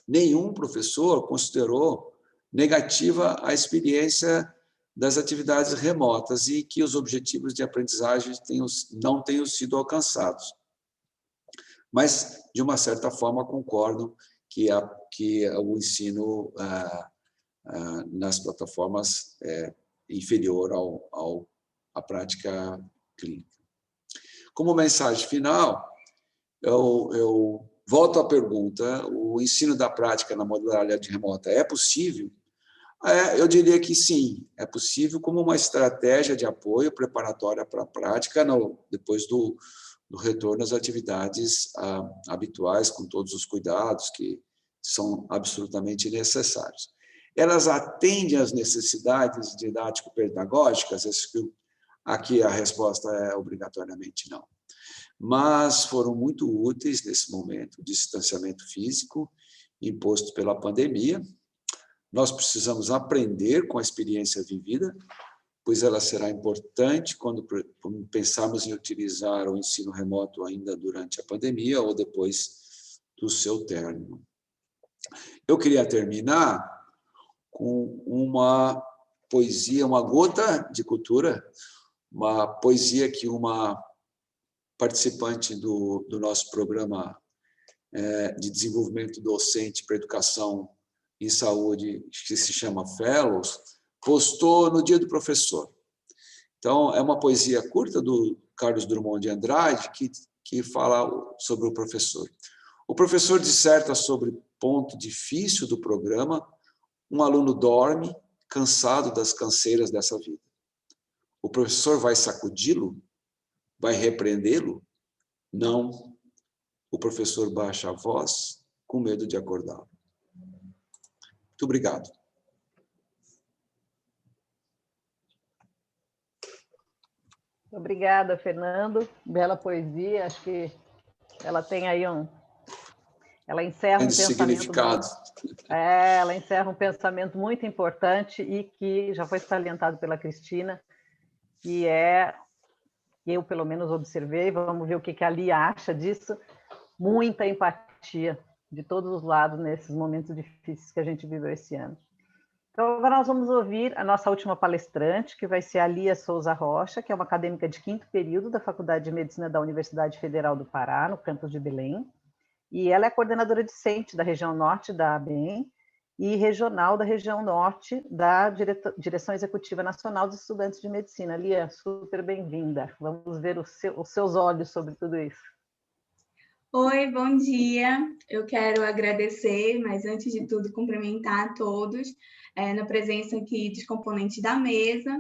nenhum professor considerou negativa a experiência das atividades remotas e que os objetivos de aprendizagem não tenham sido alcançados. Mas, de uma certa forma, concordam que o ensino nas plataformas é inferior à prática clínica. Como mensagem final, eu volto à pergunta: o ensino da prática na modalidade remota é possível? Eu diria que sim, é possível como uma estratégia de apoio preparatória para a prática depois do retorno às atividades habituais, com todos os cuidados que são absolutamente necessários. Elas atendem às necessidades didático-pedagógicas? Aqui a resposta é obrigatoriamente não. Mas foram muito úteis nesse momento de distanciamento físico imposto pela pandemia. Nós precisamos aprender com a experiência vivida, pois ela será importante quando pensarmos em utilizar o ensino remoto ainda durante a pandemia ou depois do seu término. Eu queria terminar com uma poesia, uma gota de cultura, uma poesia que uma participante do nosso programa de desenvolvimento docente para educação em saúde, que se chama Fellows, postou no Dia do Professor. Então, é uma poesia curta do Carlos Drummond de Andrade que fala sobre o professor. O professor disserta sobre ponto difícil do programa: um aluno dorme, cansado das canseiras dessa vida. O professor vai sacudi-lo? Vai repreendê-lo? Não. O professor baixa a voz com medo de acordá-lo. Muito obrigado. Obrigada, Fernando. Bela poesia. Acho que ela tem aí ela encerra um pensamento. Ela encerra um pensamento muito importante e que já foi salientado pela Cristina, que eu pelo menos observei, vamos ver o que a Lia acha disso, muita empatia de todos os lados nesses momentos difíceis que a gente viveu esse ano. Então, agora nós vamos ouvir a nossa última palestrante, que vai ser a Lia Souza Rocha, que é uma acadêmica de 5º período da Faculdade de Medicina da Universidade Federal do Pará, no campus de Belém, e ela é coordenadora discente da região norte da ABEM e regional da região norte da Direção Executiva Nacional dos Estudantes de Medicina. Lia, super bem-vinda. Vamos ver os seus olhos sobre tudo isso. Oi, bom dia. Eu quero agradecer, mas antes de tudo cumprimentar a todos na presença aqui dos componentes da mesa,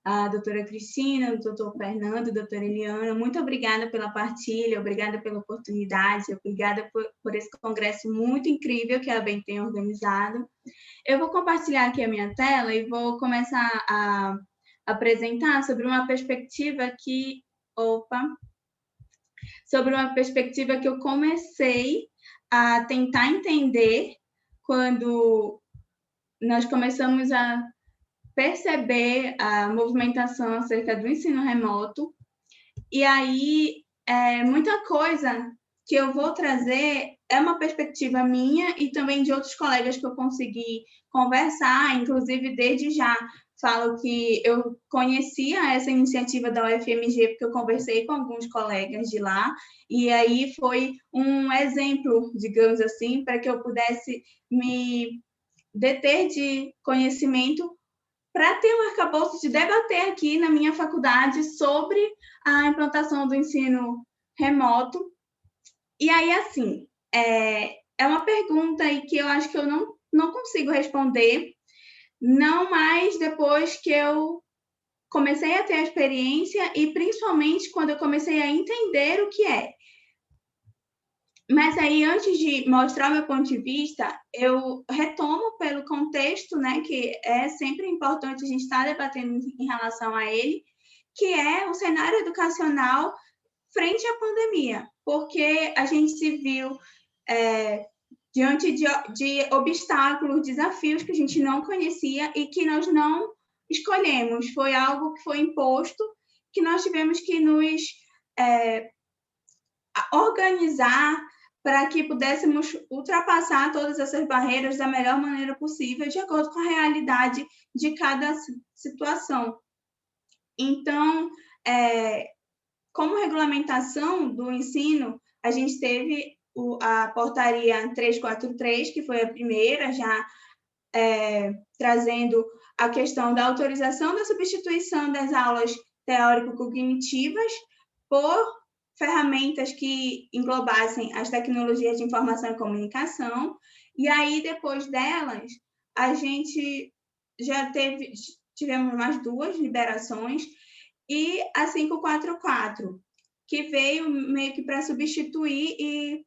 a doutora Cristina, o doutor Fernando, a doutora Eliana. Muito obrigada pela partilha, obrigada pela oportunidade, obrigada por esse congresso muito incrível que a ABEM tem organizado. Eu vou compartilhar aqui a minha tela e vou começar a apresentar sobre uma perspectiva que... sobre uma perspectiva que eu comecei a tentar entender quando nós começamos a perceber a movimentação acerca do ensino remoto. E aí, muita coisa que eu vou trazer é uma perspectiva minha e também de outros colegas que eu consegui conversar, inclusive desde já falo que eu conhecia essa iniciativa da UFMG porque eu conversei com alguns colegas de lá, e aí foi um exemplo, digamos assim, para que eu pudesse me deter de conhecimento para ter um arcabouço de debater aqui na minha faculdade sobre a implantação do ensino remoto. E aí, assim, é uma pergunta aí que eu acho que eu não consigo responder, não mais depois que eu comecei a ter a experiência e principalmente quando eu comecei a entender o que é. Mas aí, antes de mostrar o meu ponto de vista, eu retomo pelo contexto, né, que é sempre importante a gente estar debatendo em relação a ele, que é o cenário educacional frente à pandemia, porque a gente se viu diante de obstáculos, desafios que a gente não conhecia e que nós não escolhemos. Foi algo que foi imposto, que nós tivemos que nos organizar para que pudéssemos ultrapassar todas essas barreiras da melhor maneira possível, de acordo com a realidade de cada situação. Então, como regulamentação do ensino, a gente teve a portaria 343, que foi a primeira, já trazendo a questão da autorização da substituição das aulas teórico-cognitivas por ferramentas que englobassem as tecnologias de informação e comunicação, e aí, depois delas, a gente já tivemos mais 2 liberações, e a 544, que veio meio que para substituir e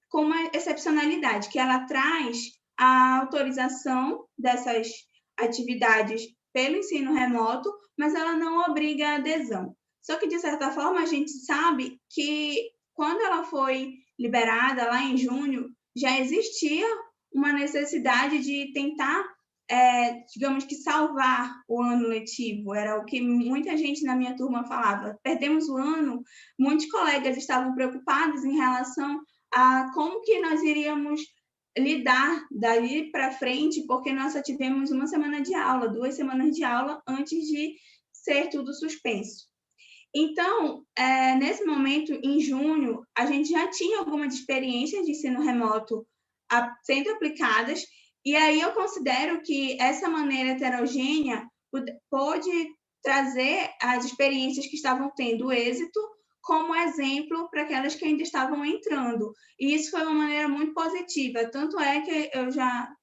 com uma excepcionalidade, que ela traz a autorização dessas atividades pelo ensino remoto, mas ela não obriga a adesão. Só que, de certa forma, a gente sabe que, quando ela foi liberada, lá em junho, já existia uma necessidade de tentar, digamos que, salvar o ano letivo. Era o que muita gente na minha turma falava. Perdemos o ano, muitos colegas estavam preocupados em relação a como que nós iríamos lidar dali para frente, porque nós só tivemos 1 semana de aula, 2 semanas de aula antes de ser tudo suspenso. Então, nesse momento, em junho, a gente já tinha algumas experiências de ensino remoto sendo aplicadas, e aí eu considero que essa maneira heterogênea pode trazer as experiências que estavam tendo êxito como exemplo para aquelas que ainda estavam entrando. E isso foi uma maneira muito positiva. Tanto é que eu já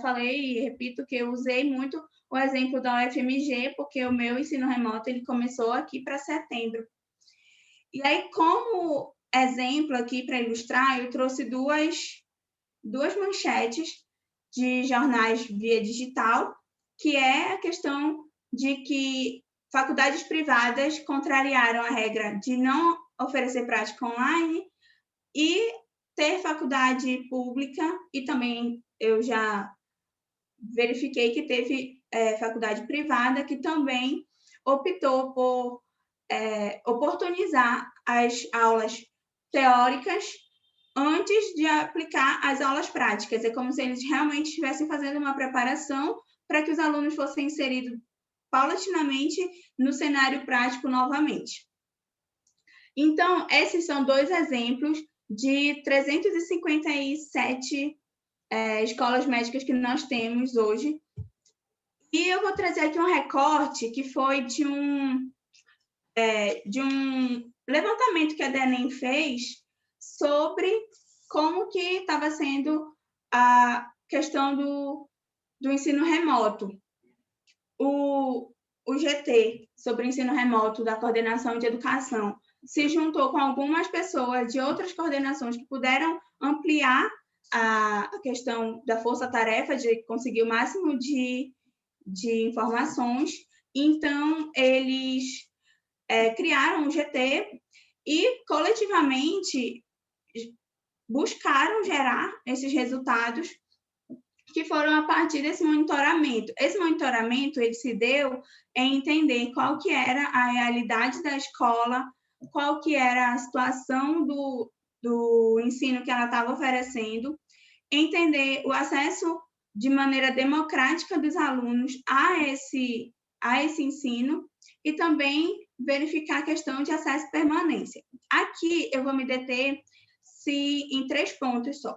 falei e repito que eu usei muito o exemplo da UFMG, porque o meu ensino remoto ele começou aqui para setembro. E aí, como exemplo aqui para ilustrar, eu trouxe duas manchetes de jornais via digital, que é a questão de que faculdades privadas contrariaram a regra de não oferecer prática online e ter faculdade pública, e também eu já verifiquei que teve faculdade privada que também optou por oportunizar as aulas teóricas antes de aplicar as aulas práticas. É como se eles realmente estivessem fazendo uma preparação para que os alunos fossem inseridos paulatinamente no cenário prático novamente. Então, esses são 2 exemplos de 357 escolas médicas que nós temos hoje. E eu vou trazer aqui um recorte que foi de um levantamento que a DENEM fez sobre como que estava sendo a questão do ensino remoto. O GT, sobre o ensino remoto da Coordenação de Educação, se juntou com algumas pessoas de outras coordenações que puderam ampliar a questão da força-tarefa, de conseguir o máximo de informações. Então, eles criaram o GT e, coletivamente, buscaram gerar esses resultados que foram a partir desse monitoramento. Esse monitoramento ele se deu em entender qual que era a realidade da escola, qual que era a situação do ensino que ela estava oferecendo, entender o acesso de maneira democrática dos alunos a esse ensino e também verificar a questão de acesso e permanência. Aqui eu vou me deter em 3 pontos só,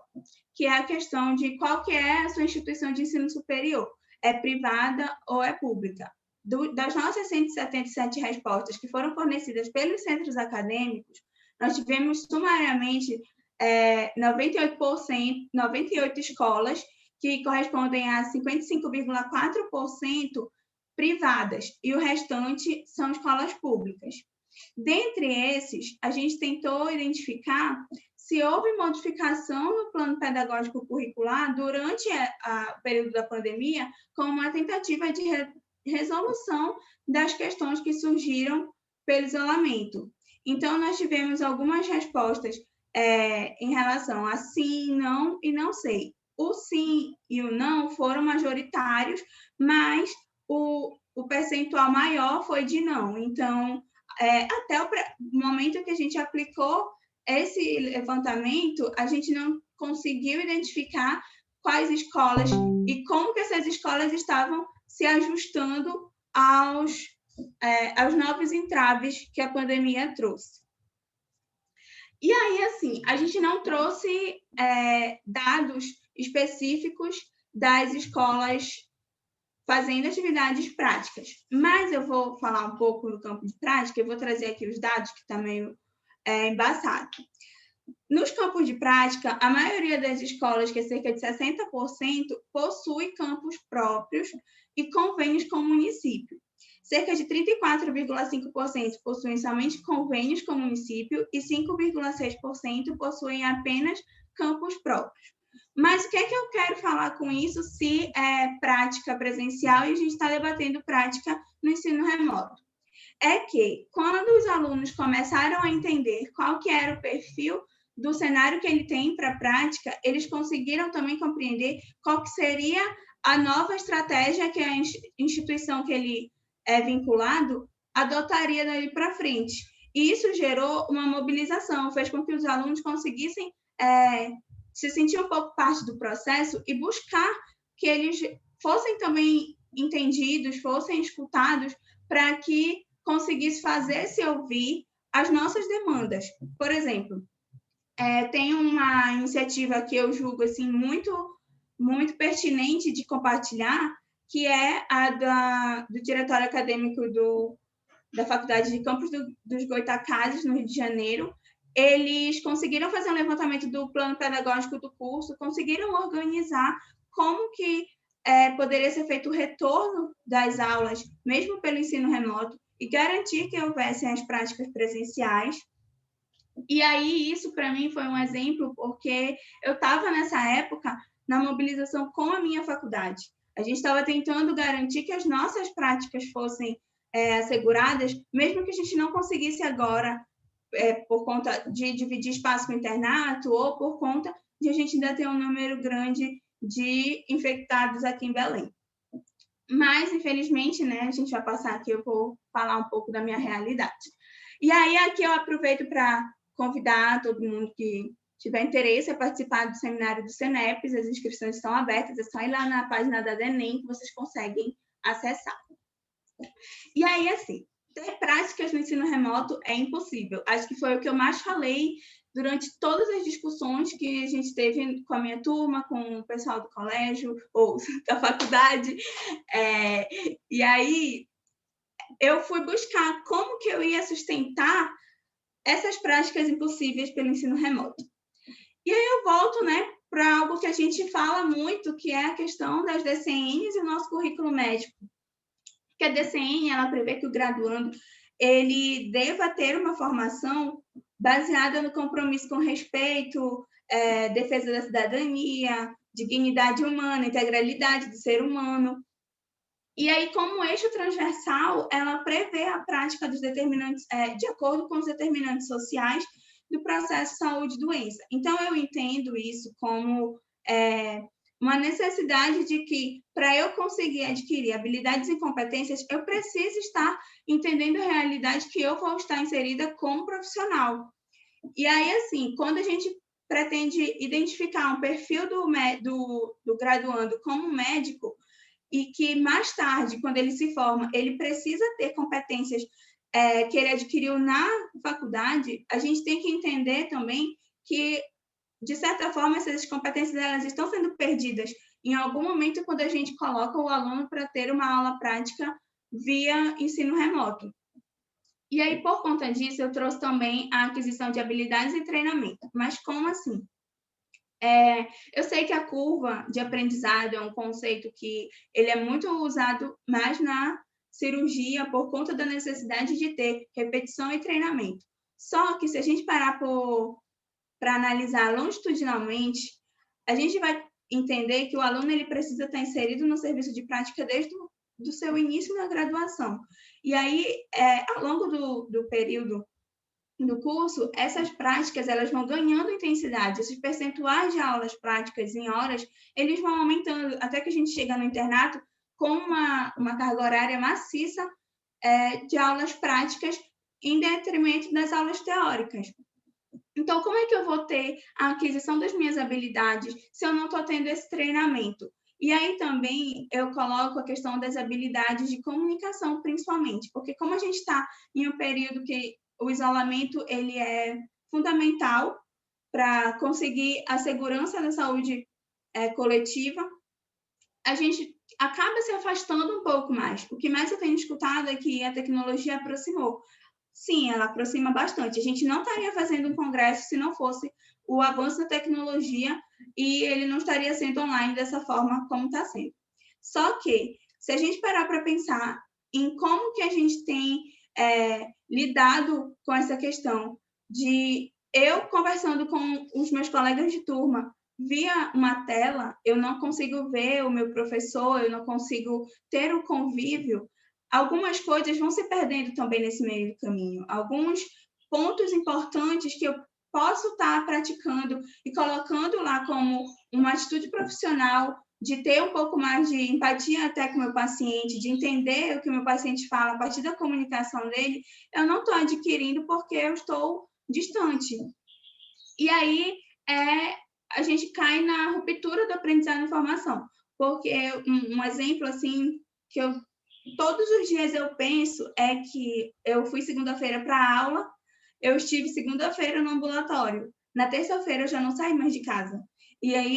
que é a questão de qual que é a sua instituição de ensino superior, é privada ou é pública. Das nossas 177 respostas que foram fornecidas pelos centros acadêmicos, nós tivemos sumariamente 98 escolas, que correspondem a 55,4% privadas, e o restante são escolas públicas. Dentre esses, a gente tentou identificar se houve modificação no plano pedagógico curricular durante o período da pandemia, como uma tentativa de resolução das questões que surgiram pelo isolamento. Então, nós tivemos algumas respostas em relação a sim, não e não sei. O sim e o não foram majoritários, mas o percentual maior foi de não. Então, até o momento que a gente aplicou esse levantamento, a gente não conseguiu identificar quais escolas e como que essas escolas estavam se ajustando aos novos entraves que a pandemia trouxe. E aí, assim, a gente não trouxe dados específicos das escolas fazendo atividades práticas, mas eu vou falar um pouco no campo de prática, eu vou trazer aqui os dados que está meio embaçado. Nos campos de prática, a maioria das escolas, que é cerca de 60%, possui campos próprios e convênios com o município. Cerca de 34,5% possuem somente convênios com o município e 5,6% possuem apenas campos próprios. Mas o que é que eu quero falar com isso se é prática presencial e a gente está debatendo prática no ensino remoto? É que, quando os alunos começaram a entender qual que era o perfil do cenário que ele tem para a prática, eles conseguiram também compreender qual que seria a nova estratégia que a instituição que ele é vinculado adotaria dali para frente. E isso gerou uma mobilização, fez com que os alunos conseguissem se sentir um pouco parte do processo e buscar que eles fossem também entendidos, fossem escutados, para que conseguisse fazer-se ouvir as nossas demandas. Por exemplo, tem uma iniciativa que eu julgo assim, muito, muito pertinente de compartilhar, que é a do diretório acadêmico da Faculdade de Campos dos Goytacazes, no Rio de Janeiro. Eles conseguiram fazer um levantamento do plano pedagógico do curso, conseguiram organizar como que poderia ser feito o retorno das aulas, mesmo pelo ensino remoto, e garantir que houvessem as práticas presenciais. E aí, isso para mim foi um exemplo, porque eu estava nessa época na mobilização com a minha faculdade. A gente estava tentando garantir que as nossas práticas fossem asseguradas, mesmo que a gente não conseguisse agora, por conta de dividir espaço com o internato, ou por conta de a gente ainda ter um número grande de infectados aqui em Belém. Mas, infelizmente, né, a gente vai passar aqui, eu vou falar um pouco da minha realidade. E aí, aqui eu aproveito para convidar todo mundo que tiver interesse a participar do seminário do CENEPES, as inscrições estão abertas, é só ir lá na página da DENEM que vocês conseguem acessar. E aí, assim, ter práticas no ensino remoto é impossível. Acho que foi o que eu mais falei durante todas as discussões que a gente teve com a minha turma, com o pessoal do colégio ou da faculdade. E aí, eu fui buscar como que eu ia sustentar essas práticas impossíveis pelo ensino remoto. E aí eu volto, né, para algo que a gente fala muito, que é a questão das DCNs e o nosso currículo médico. Que a DCN, ela prevê que o graduando ele deva ter uma formação baseada no compromisso com respeito, defesa da cidadania, dignidade humana, integralidade do ser humano. E aí, como eixo transversal, ela prevê a prática dos determinantes, de acordo com os determinantes sociais do processo saúde e doença. Então, eu entendo isso como uma necessidade de que, para eu conseguir adquirir habilidades e competências, eu preciso estar entendendo a realidade que eu vou estar inserida como profissional. E aí, assim, quando a gente pretende identificar um perfil do graduando como médico e que mais tarde, quando ele se forma, ele precisa ter competências que ele adquiriu na faculdade, a gente tem que entender também que, de certa forma, essas competências elas estão sendo perdidas em algum momento quando a gente coloca o aluno para ter uma aula prática via ensino remoto. E aí, por conta disso, eu trouxe também a aquisição de habilidades e treinamento. Mas como assim? Eu sei que a curva de aprendizado é um conceito que ele é muito usado mais na cirurgia por conta da necessidade de ter repetição e treinamento. Só que se a gente parar para analisar longitudinalmente, a gente vai entender que o aluno ele precisa estar inserido no serviço de prática desde do seu início na graduação. E aí, ao longo do período do curso, essas práticas elas vão ganhando intensidade, esses percentuais de aulas práticas em horas, eles vão aumentando, até que a gente chega no internato com uma carga horária maciça de aulas práticas em detrimento das aulas teóricas. Então, como é que eu vou ter a aquisição das minhas habilidades se eu não estou tendo esse treinamento? E aí também eu coloco a questão das habilidades de comunicação, principalmente, porque como a gente está em um período que o isolamento ele é fundamental para conseguir a segurança da saúde coletiva, a gente acaba se afastando um pouco mais. O que mais eu tenho escutado é que a tecnologia aproximou. Sim, ela aproxima bastante. A gente não estaria fazendo um congresso se não fosse o avanço da tecnologia e ele não estaria sendo online dessa forma como está sendo. Só que, se a gente parar para pensar em como que a gente tem lidado com essa questão de eu conversando com os meus colegas de turma via uma tela, eu não consigo ver o meu professor, eu não consigo ter o convívio, algumas coisas vão se perdendo também nesse meio do caminho. Alguns pontos importantes que eu posso estar praticando e colocando lá como uma atitude profissional, de ter um pouco mais de empatia até com o meu paciente, de entender o que o meu paciente fala a partir da comunicação dele, eu não estou adquirindo porque eu estou distante. E aí a gente cai na ruptura do aprendizado e informação. Porque um exemplo assim que eu todos os dias eu penso é que eu fui segunda-feira para a aula, eu estive segunda-feira no ambulatório, na terça-feira eu já não saí mais de casa. E aí,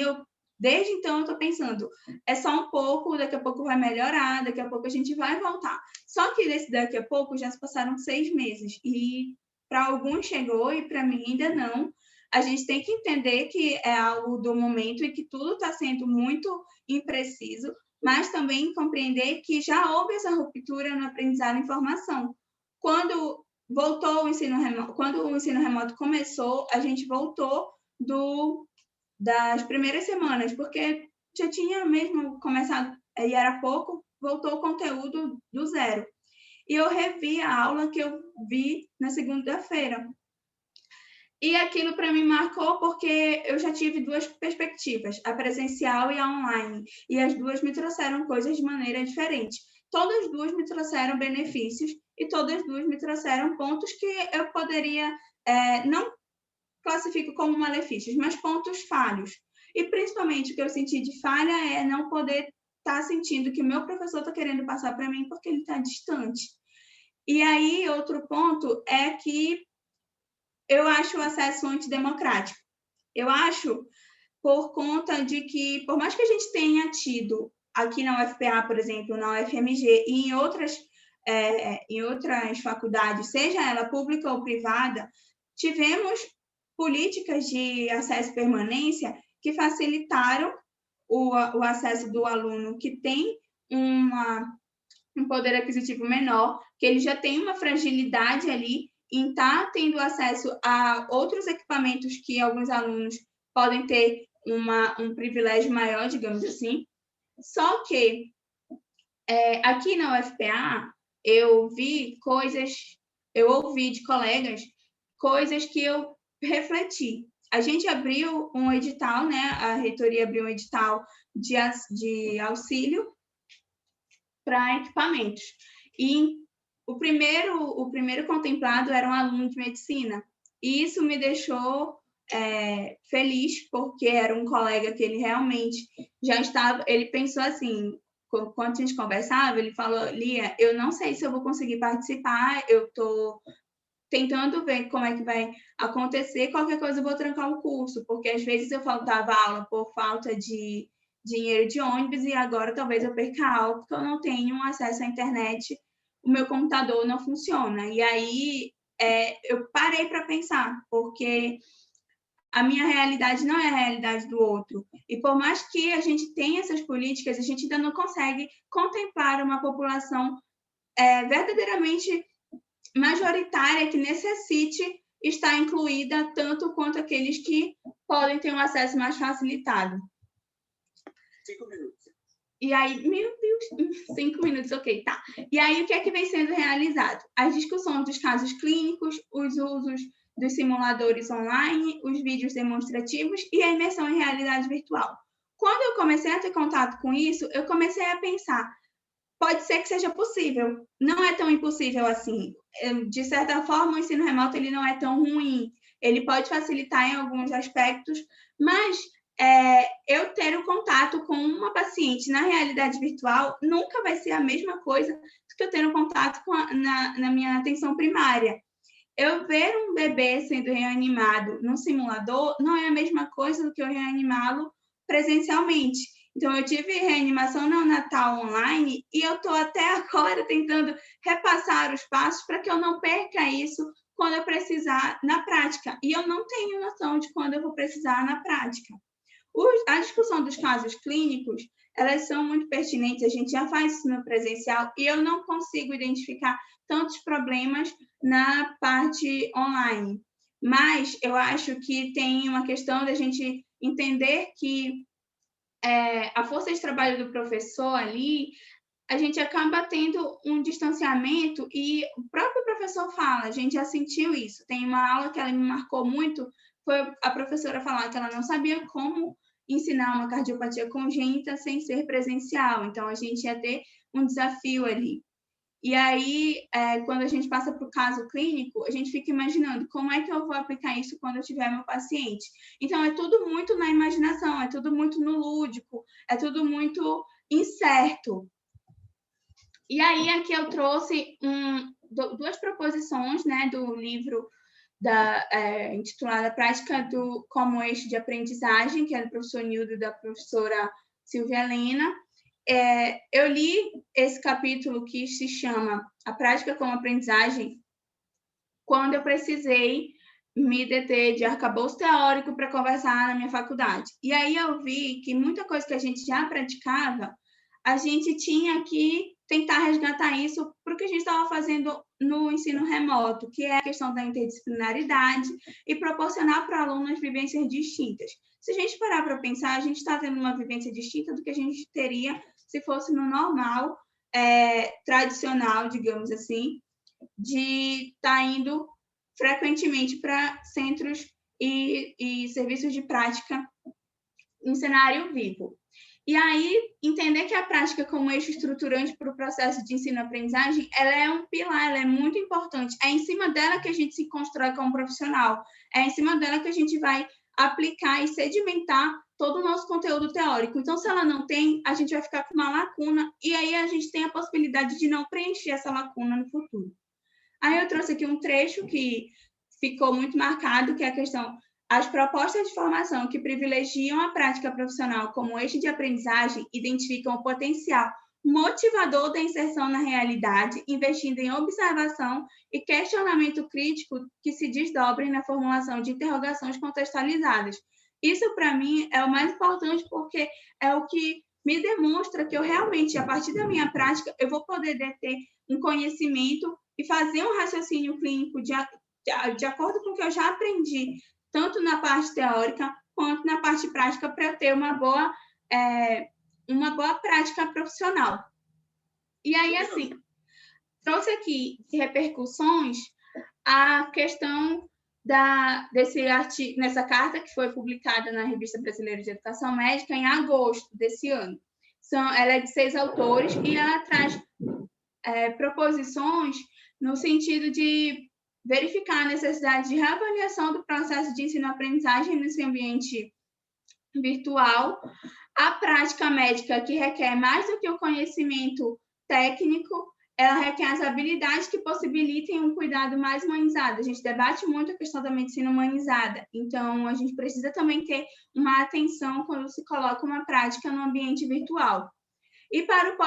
desde então, eu estou pensando, é só um pouco, daqui a pouco vai melhorar, daqui a pouco a gente vai voltar. Só que desse daqui a pouco já se passaram 6 meses, e para alguns chegou e para mim ainda não. A gente tem que entender que é algo do momento e que tudo está sendo muito impreciso, mas também compreender que já houve essa ruptura no aprendizado e informação. Quando voltou o ensino remoto, quando o ensino remoto começou, a gente voltou das primeiras semanas, porque já tinha mesmo começado, e era pouco, voltou o conteúdo do zero. E eu revi a aula que eu vi na segunda-feira. E aquilo para mim marcou porque eu já tive 2 perspectivas, a presencial e a online, e as 2 me trouxeram coisas de maneira diferente. Todas as 2 me trouxeram benefícios e todas as 2 me trouxeram pontos que eu poderia, não classifico como malefícios, mas pontos falhos. E principalmente o que eu senti de falha é não poder estar sentindo que o meu professor está querendo passar para mim porque ele está distante. E aí, outro ponto é que eu acho o acesso antidemocrático. Eu acho por conta de que, por mais que a gente tenha tido aqui na UFPA, por exemplo, na UFMG e em outras faculdades, seja ela pública ou privada, tivemos políticas de acesso e permanência que facilitaram o acesso do aluno que tem um poder aquisitivo menor, que ele já tem uma fragilidade ali em estar tendo acesso a outros equipamentos que alguns alunos podem ter um privilégio maior, digamos assim. Só que aqui na UFPA eu ouvi de colegas coisas que eu refleti. A gente abriu um edital, né? A reitoria abriu um edital de auxílio para equipamentos. E o primeiro contemplado era um aluno de medicina. E isso me deixou feliz, porque era um colega que ele realmente já estava... Ele pensou assim, quando a gente conversava, ele falou, Lia, eu não sei se eu vou conseguir participar, eu estou tentando ver como é que vai acontecer, qualquer coisa eu vou trancar o curso, porque às vezes eu faltava aula por falta de dinheiro de ônibus e agora talvez eu perca a aula porque eu não tenho acesso à internet, o meu computador não funciona. E aí eu parei para pensar, porque a minha realidade não é a realidade do outro. E por mais que a gente tenha essas políticas, a gente ainda não consegue contemplar uma população verdadeiramente majoritária que necessite estar incluída tanto quanto aqueles que podem ter um acesso mais facilitado. 5 minutos. E aí, meu Deus, 5 minutos, ok, tá. E aí, o que é que vem sendo realizado? As discussões dos casos clínicos, os usos dos simuladores online, os vídeos demonstrativos e a imersão em realidade virtual. Quando eu comecei a ter contato com isso, eu comecei a pensar, pode ser que seja possível, não é tão impossível assim. De certa forma, o ensino remoto ele não é tão ruim, ele pode facilitar em alguns aspectos, mas eu ter o contato com uma paciente na realidade virtual nunca vai ser a mesma coisa do que eu ter um contato na minha atenção primária. Eu ver um bebê sendo reanimado no simulador não é a mesma coisa do que eu reanimá-lo presencialmente. Então, eu tive reanimação neonatal online e eu estou até agora tentando repassar os passos para que eu não perca isso quando eu precisar na prática. E eu não tenho noção de quando eu vou precisar na prática. A discussão dos casos clínicos, elas são muito pertinentes, a gente já faz isso no presencial e eu não consigo identificar tantos problemas na parte online. Mas eu acho que tem uma questão da gente entender que a força de trabalho do professor ali, a gente acaba tendo um distanciamento e o próprio professor fala, a gente já sentiu isso. Tem uma aula que ela me marcou muito, foi a professora falar que ela não sabia como ensinar uma cardiopatia congênita sem ser presencial. Então, a gente ia ter um desafio ali. E aí, quando a gente passa para o caso clínico, a gente fica imaginando como é que eu vou aplicar isso quando eu tiver meu paciente. Então, é tudo muito na imaginação, é tudo muito no lúdico, é tudo muito incerto. E aí, aqui eu trouxe duas proposições, né, do livro intitulada Prática como Eixo de Aprendizagem, que é do professor Nildo e da professora Silvia Helena. Eu li esse capítulo que se chama A Prática como Aprendizagem quando eu precisei me deter de arcabouço teórico para conversar na minha faculdade. E aí eu vi que muita coisa que a gente já praticava, a gente tinha que tentar resgatar isso para o que a gente estava fazendo no ensino remoto, que é a questão da interdisciplinaridade e proporcionar para alunos vivências distintas. Se a gente parar para pensar, a gente está tendo uma vivência distinta do que a gente teria se fosse no normal, tradicional, digamos assim, de estar indo frequentemente para centros e serviços de prática em cenário vivo. E aí, entender que a prática como eixo estruturante para o processo de ensino-aprendizagem, ela é um pilar, ela é muito importante. É em cima dela que a gente se constrói como profissional. É em cima dela que a gente vai aplicar e sedimentar todo o nosso conteúdo teórico. Então, se ela não tem, a gente vai ficar com uma lacuna e aí a gente tem a possibilidade de não preencher essa lacuna no futuro. Aí eu trouxe aqui um trecho que ficou muito marcado, que é a questão: as propostas de formação que privilegiam a prática profissional como eixo de aprendizagem identificam o potencial motivador da inserção na realidade, investindo em observação e questionamento crítico que se desdobrem na formulação de interrogações contextualizadas. Isso, para mim, é o mais importante, porque é o que me demonstra que eu realmente, a partir da minha prática, eu vou poder ter um conhecimento e fazer um raciocínio clínico de acordo com o que eu já aprendi, tanto na parte teórica quanto na parte prática, para eu ter uma boa prática profissional. E aí, assim, trouxe aqui repercussões a questão nessa carta que foi publicada na Revista Brasileira de Educação Médica em agosto desse ano. Ela é de 6 autores e ela traz proposições no sentido de verificar a necessidade de reavaliação do processo de ensino-aprendizagem nesse ambiente virtual, a prática médica, que requer mais do que o conhecimento técnico, ela requer as habilidades que possibilitem um cuidado mais humanizado. A gente debate muito a questão da medicina humanizada, então a gente precisa também ter uma atenção quando se coloca uma prática no ambiente virtual. E para o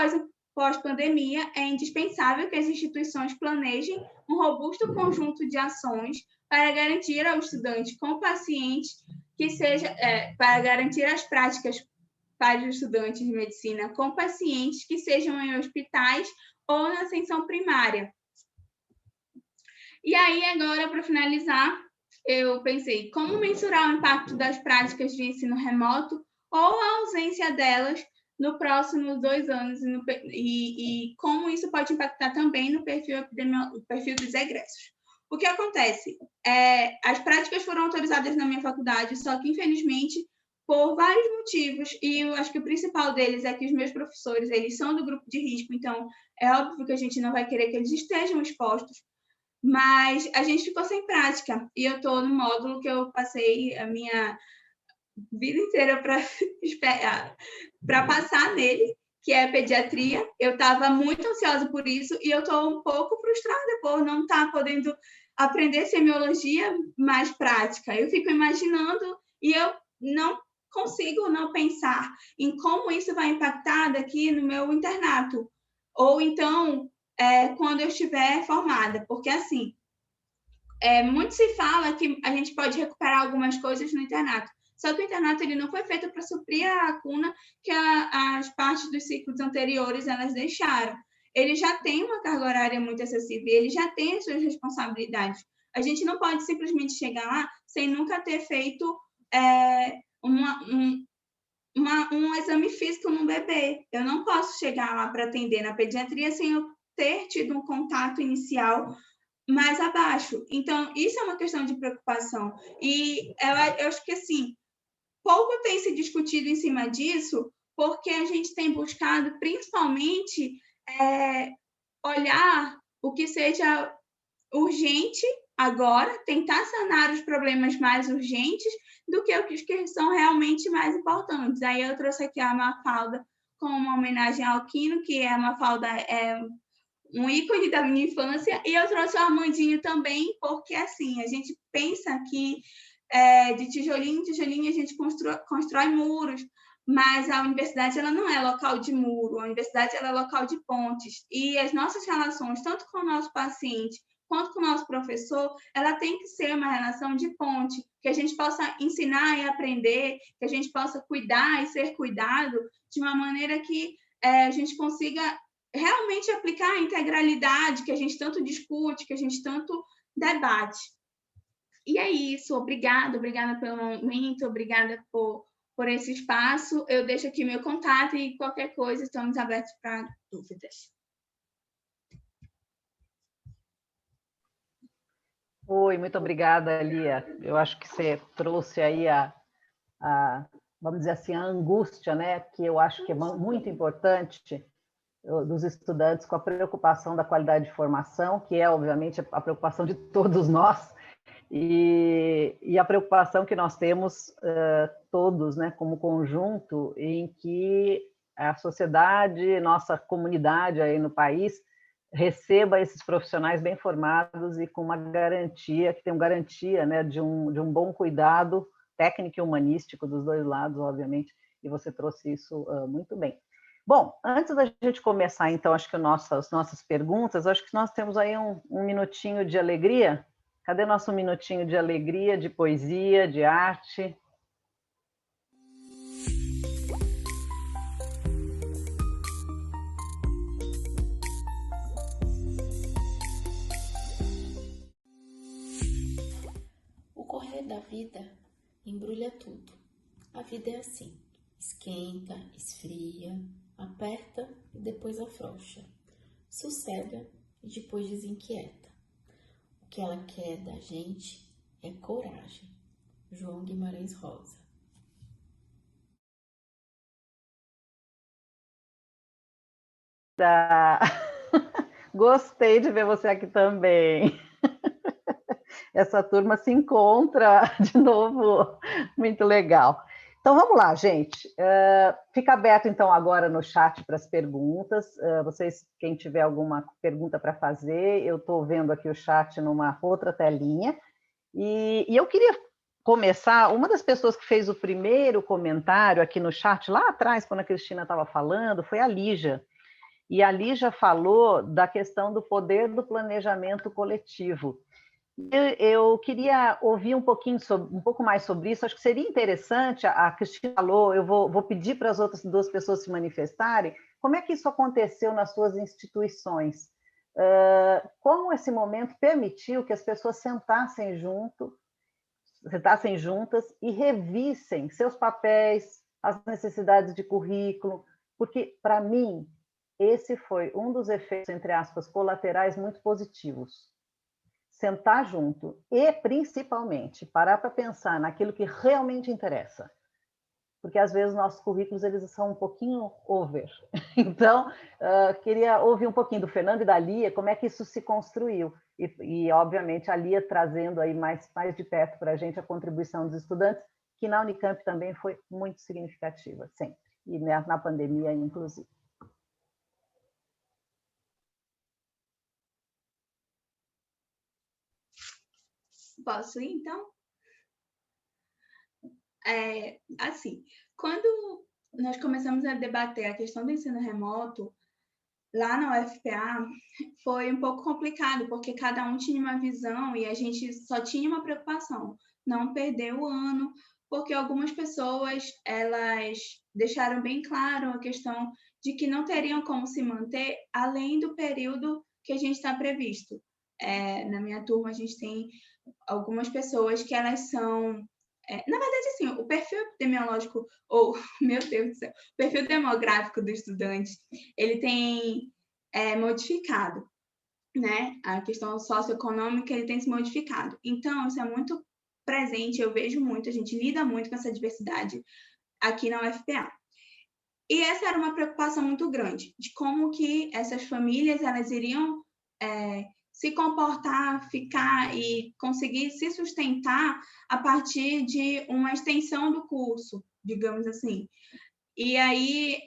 pós-pandemia, é indispensável que as instituições planejem um robusto conjunto de ações para garantir ao estudante com paciente que seja, para garantir as práticas para os estudantes de medicina com pacientes que sejam em hospitais ou na atenção primária. E aí, agora, para finalizar, eu pensei, como mensurar o impacto das práticas de ensino remoto ou a ausência delas nos próximos 2 anos e como isso pode impactar também no perfil dos egressos. O que acontece? As práticas foram autorizadas na minha faculdade, só que, infelizmente, por vários motivos, e eu acho que o principal deles é que os meus professores, eles são do grupo de risco, então é óbvio que a gente não vai querer que eles estejam expostos, mas a gente ficou sem prática, e eu estou no módulo que eu passei a minha vida inteira para passar nele, que é pediatria. Eu estava muito ansiosa por isso, e eu estou um pouco frustrada por não estar podendo aprender semiologia mais prática. Eu fico imaginando, e eu não consigo não pensar em como isso vai impactar daqui no meu internato, ou então, quando eu estiver formada, porque, assim, muito se fala que a gente pode recuperar algumas coisas no internato, só que o internato ele não foi feito para suprir a lacuna que as partes dos ciclos anteriores elas deixaram. Ele já tem uma carga horária muito acessível, ele já tem as suas responsabilidades. A gente não pode simplesmente chegar lá sem nunca ter feito um exame físico num bebê. Eu não posso chegar lá para atender na pediatria sem eu ter tido um contato inicial mais abaixo. Então, isso é uma questão de preocupação. E eu acho que, assim, pouco tem se discutido em cima disso, porque a gente tem buscado, principalmente, olhar o que seja urgente agora, tentar sanar os problemas mais urgentes do que os que são realmente mais importantes. Aí eu trouxe aqui a Mafalda com uma homenagem ao Quino, que a Mafalda é um ícone da minha infância, e eu trouxe o Armandinho também, porque, assim, a gente pensa que de tijolinho em tijolinho a gente constrói muros, mas a universidade ela não é local de muro, a universidade ela é local de pontes, e as nossas relações, tanto com o nosso paciente quanto com o nosso professor, ela tem que ser uma relação de ponte, que a gente possa ensinar e aprender, que a gente possa cuidar e ser cuidado de uma maneira que a gente consiga realmente aplicar a integralidade que a gente tanto discute, que a gente tanto debate. E é isso, obrigada pelo momento, obrigada por esse espaço. Eu deixo aqui meu contato e qualquer coisa estamos abertos para dúvidas. Oi, muito obrigada, Lia. Eu acho que você trouxe aí vamos dizer assim, a angústia, né, que eu acho que é muito importante dos estudantes com a preocupação da qualidade de formação, que é, obviamente, a preocupação de todos nós, e a preocupação que nós temos todos, né, como conjunto, em que a sociedade, nossa comunidade aí no país, receba esses profissionais bem formados e com uma garantia, que tenham garantia, né, de um bom cuidado técnico e humanístico dos dois lados, obviamente, e você trouxe isso muito bem. Bom, antes da gente começar, então, acho que as nossas perguntas, acho que nós temos aí um minutinho de alegria. Cadê nosso minutinho de alegria, de poesia, de arte? O correr da vida embrulha tudo. A vida é assim, esquenta, esfria, aperta e depois afrouxa, sossega e depois desinquieta. O que ela quer da gente é coragem. João Guimarães Rosa. Gostei de ver você aqui também. essa turma se encontra de novo, muito legal. Então, vamos lá, gente. Fica aberto, então, agora no chat para as perguntas. Vocês, quem tiver alguma pergunta para fazer, eu estou vendo aqui o chat numa outra telinha. E eu queria começar, uma das pessoas que fez o primeiro comentário aqui no chat, lá atrás, quando a Cristina estava falando, foi a Lígia. E a Lígia falou da questão do poder do planejamento coletivo. Eu queria ouvir um pouco mais sobre isso. Acho que seria interessante, a Cristina falou, eu vou pedir para as outras duas pessoas se manifestarem, como é que isso aconteceu nas suas instituições? Como esse momento permitiu que as pessoas sentassem juntas e revissem seus papéis, as necessidades de currículo, porque, para mim, esse foi um dos efeitos, entre aspas, colaterais muito positivos. Sentar junto e, principalmente, parar para pensar naquilo que realmente interessa. Porque, às vezes, nossos currículos eles são um pouquinho over. Então, queria ouvir um pouquinho do Fernando e da Lia, como é que isso se construiu. E obviamente, a Lia trazendo aí mais de perto para a gente a contribuição dos estudantes, que na Unicamp também foi muito significativa, sempre. E na pandemia, inclusive. Posso ir, então? Assim, quando nós começamos a debater a questão do ensino remoto, lá na UFPA, foi um pouco complicado, porque cada um tinha uma visão e a gente só tinha uma preocupação, não perder o ano, porque algumas pessoas, elas deixaram bem claro a questão de que não teriam como se manter além do período que a gente está previsto. Na minha turma, a gente tem algumas pessoas que elas são... na verdade, assim, o perfil epidemiológico, meu Deus do céu, o perfil demográfico do estudante, ele tem modificado, né? A questão socioeconômica, ele tem se modificado. Então, isso é muito presente, eu vejo muito, a gente lida muito com essa diversidade aqui na UFPA. E essa era uma preocupação muito grande, de como que essas famílias, elas iriam se comportar, ficar e conseguir se sustentar a partir de uma extensão do curso, digamos assim. E aí,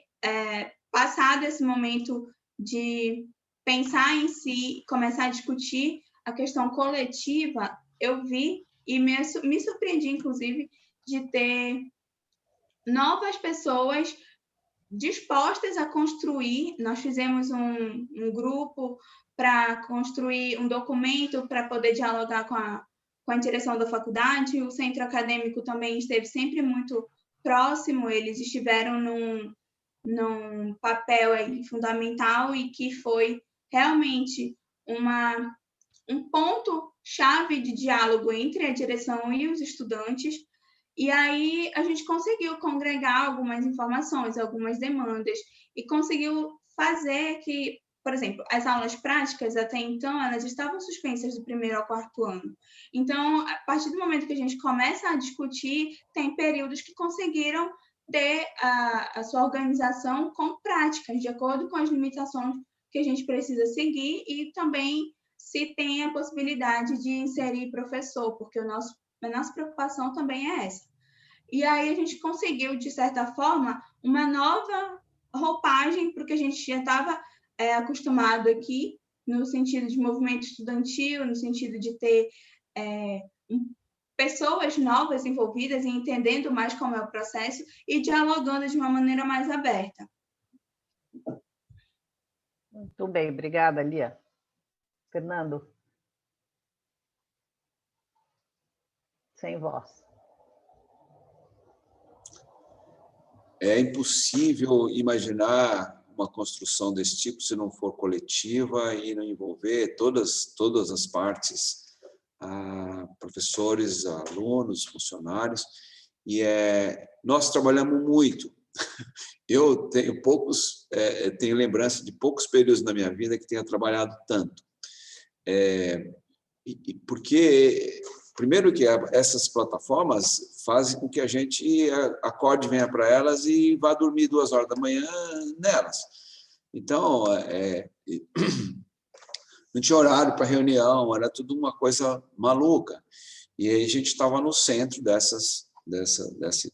passado esse momento de pensar em si, começar a discutir a questão coletiva, eu vi e me surpreendi, inclusive, de ter novas pessoas dispostas a construir. Nós fizemos um grupo para construir um documento para poder dialogar com a direção da faculdade. O centro acadêmico também esteve sempre muito próximo, eles estiveram num papel fundamental e que foi realmente um ponto-chave de diálogo entre a direção e os estudantes. E aí a gente conseguiu congregar algumas informações, algumas demandas, e conseguiu fazer que, por exemplo, as aulas práticas, até então, elas estavam suspensas do 1º ao 4º ano. Então, a partir do momento que a gente começa a discutir, tem períodos que conseguiram ter a sua organização com práticas, de acordo com as limitações que a gente precisa seguir, e também se tem a possibilidade de inserir professor, porque a nossa preocupação também é essa. E aí a gente conseguiu, de certa forma, uma nova roupagem para o que a gente já estava acostumado aqui, no sentido de movimento estudantil, no sentido de ter pessoas novas envolvidas e entendendo mais como é o processo e dialogando de uma maneira mais aberta. Muito bem, obrigada, Lia. Fernando? Sem voz. É impossível imaginar uma construção desse tipo se não for coletiva e não envolver todas as partes, professores, alunos, funcionários. E nós trabalhamos muito. Eu tenho tenho lembrança de poucos períodos na minha vida que tenha trabalhado tanto. Porque, primeiro, que essas plataformas fazem com que a gente acorde, venha para elas e vá dormir 2 horas da manhã nelas. Então, não tinha horário para reunião, era tudo uma coisa maluca. E aí a gente estava no centro desse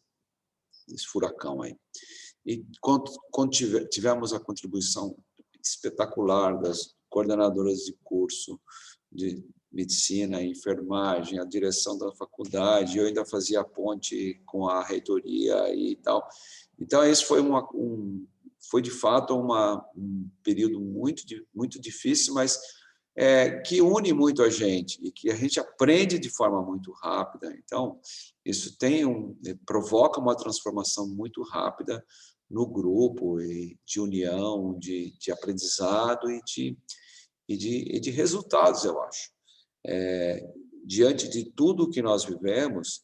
furacão aí. E quando tivemos a contribuição espetacular das coordenadoras de curso de medicina e enfermagem, a direção da faculdade, eu ainda fazia a ponte com a reitoria e tal. Então, esse foi foi de fato um período muito difícil, mas que une muito a gente e que a gente aprende de forma muito rápida. Então, isso provoca uma transformação muito rápida no grupo, e de união, de aprendizado e de resultados, eu acho. Diante de tudo que nós vivemos,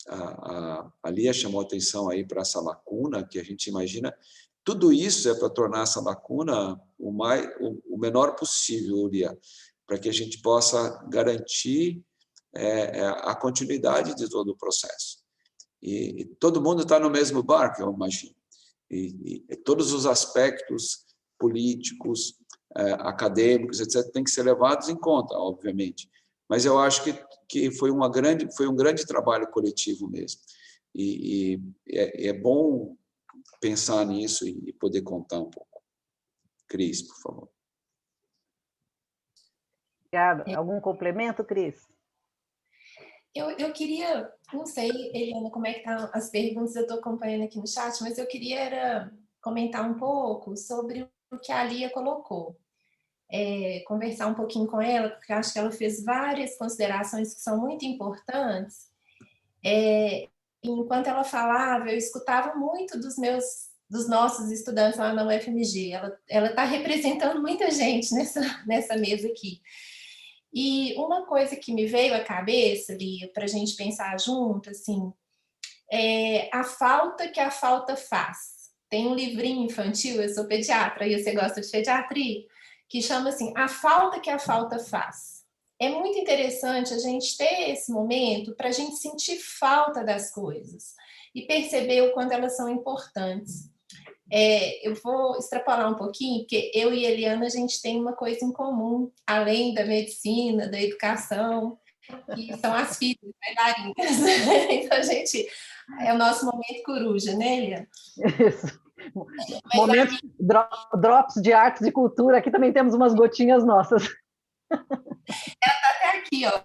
a Lia chamou atenção aí para essa lacuna, que a gente imagina, tudo isso é para tornar essa lacuna o menor possível, Lia, para que a gente possa garantir a continuidade de todo o processo. E todo mundo está no mesmo barco, eu imagino. E todos os aspectos políticos, acadêmicos, etc., têm que ser levados em conta, obviamente. Mas eu acho que foi um grande trabalho coletivo mesmo. E é bom pensar nisso e poder contar um pouco. Cris, por favor. Obrigada. Algum complemento, Cris? Eu queria, não sei, Eliana, como é que estão as perguntas, eu estou acompanhando aqui no chat, mas eu queria comentar um pouco sobre o que a Lia colocou. Conversar um pouquinho com ela, porque acho que ela fez várias considerações que são muito importantes. Enquanto ela falava, eu escutava muito dos nossos estudantes lá na UFMG. Ela está representando muita gente nessa mesa aqui. E uma coisa que me veio à cabeça, Lia, para a gente pensar junto, assim, a falta que a falta faz. Tem um livrinho infantil, eu sou pediatra e você gosta de pediatria, que chama assim, A Falta que a Falta Faz. É muito interessante a gente ter esse momento para a gente sentir falta das coisas e perceber o quanto elas são importantes. Eu vou extrapolar um pouquinho, porque eu e Eliana, a gente tem uma coisa em comum, além da medicina, da educação, que são as filhas bailarinas. Então, a gente... É o nosso momento coruja, né, Eliana? Isso. Momentos, drops de artes e cultura, aqui também temos umas gotinhas nossas. Ela está até aqui, ó.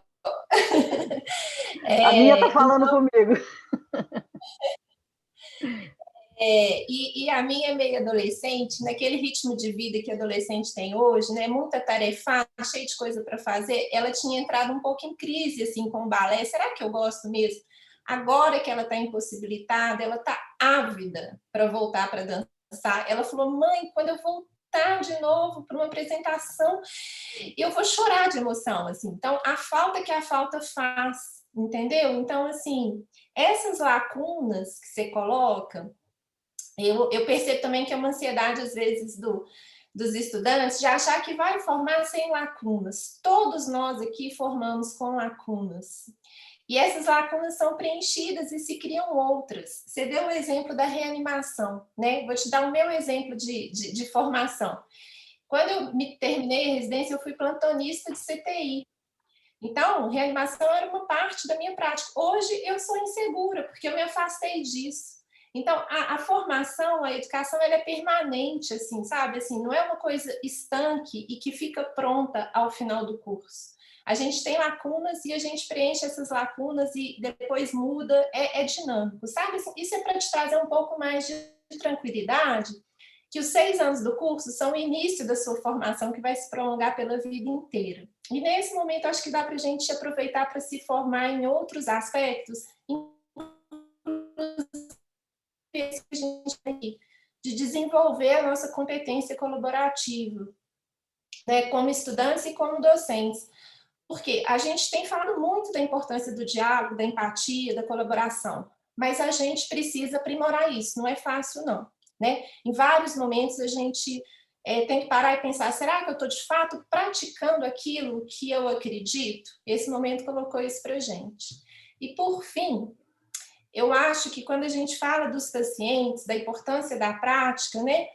A minha está falando comigo. E a minha é meio adolescente, naquele ritmo de vida que adolescente tem hoje, né, muita tarefa, cheia de coisa para fazer, ela tinha entrado um pouco em crise assim, com o balé. Será que eu gosto mesmo? Agora que ela está impossibilitada, ela está ávida para voltar para dançar. Ela falou, mãe, quando eu voltar de novo para uma apresentação, eu vou chorar de emoção. Assim. Então, a falta que a falta faz, entendeu? Então, assim, essas lacunas que você coloca, eu percebo também que é uma ansiedade, às vezes, dos estudantes de achar que vai formar sem lacunas. Todos nós aqui formamos com lacunas. E essas lacunas são preenchidas e se criam outras. Você deu o exemplo da reanimação, né? Vou te dar o meu exemplo de formação. Quando eu terminei a residência, eu fui plantonista de CTI. Então, reanimação era uma parte da minha prática. Hoje, eu sou insegura, porque eu me afastei disso. Então, a formação, a educação, ela é permanente, assim, sabe? Assim, não é uma coisa estanque e que fica pronta ao final do curso. A gente tem lacunas e a gente preenche essas lacunas e depois muda, é dinâmico, sabe? Isso é para te trazer um pouco mais de tranquilidade, que os 6 anos do curso são o início da sua formação, que vai se prolongar pela vida inteira. E nesse momento, acho que dá para a gente aproveitar para se formar em outros aspectos, de desenvolver a nossa competência colaborativa, né, como estudantes e como docentes. Porque a gente tem falado muito da importância do diálogo, da empatia, da colaboração, mas a gente precisa aprimorar isso, não é fácil não. Né? Em vários momentos a gente tem que parar e pensar, será que eu estou de fato praticando aquilo que eu acredito? Esse momento colocou isso para a gente. E por fim, eu acho que quando a gente fala dos pacientes, da importância da prática, né,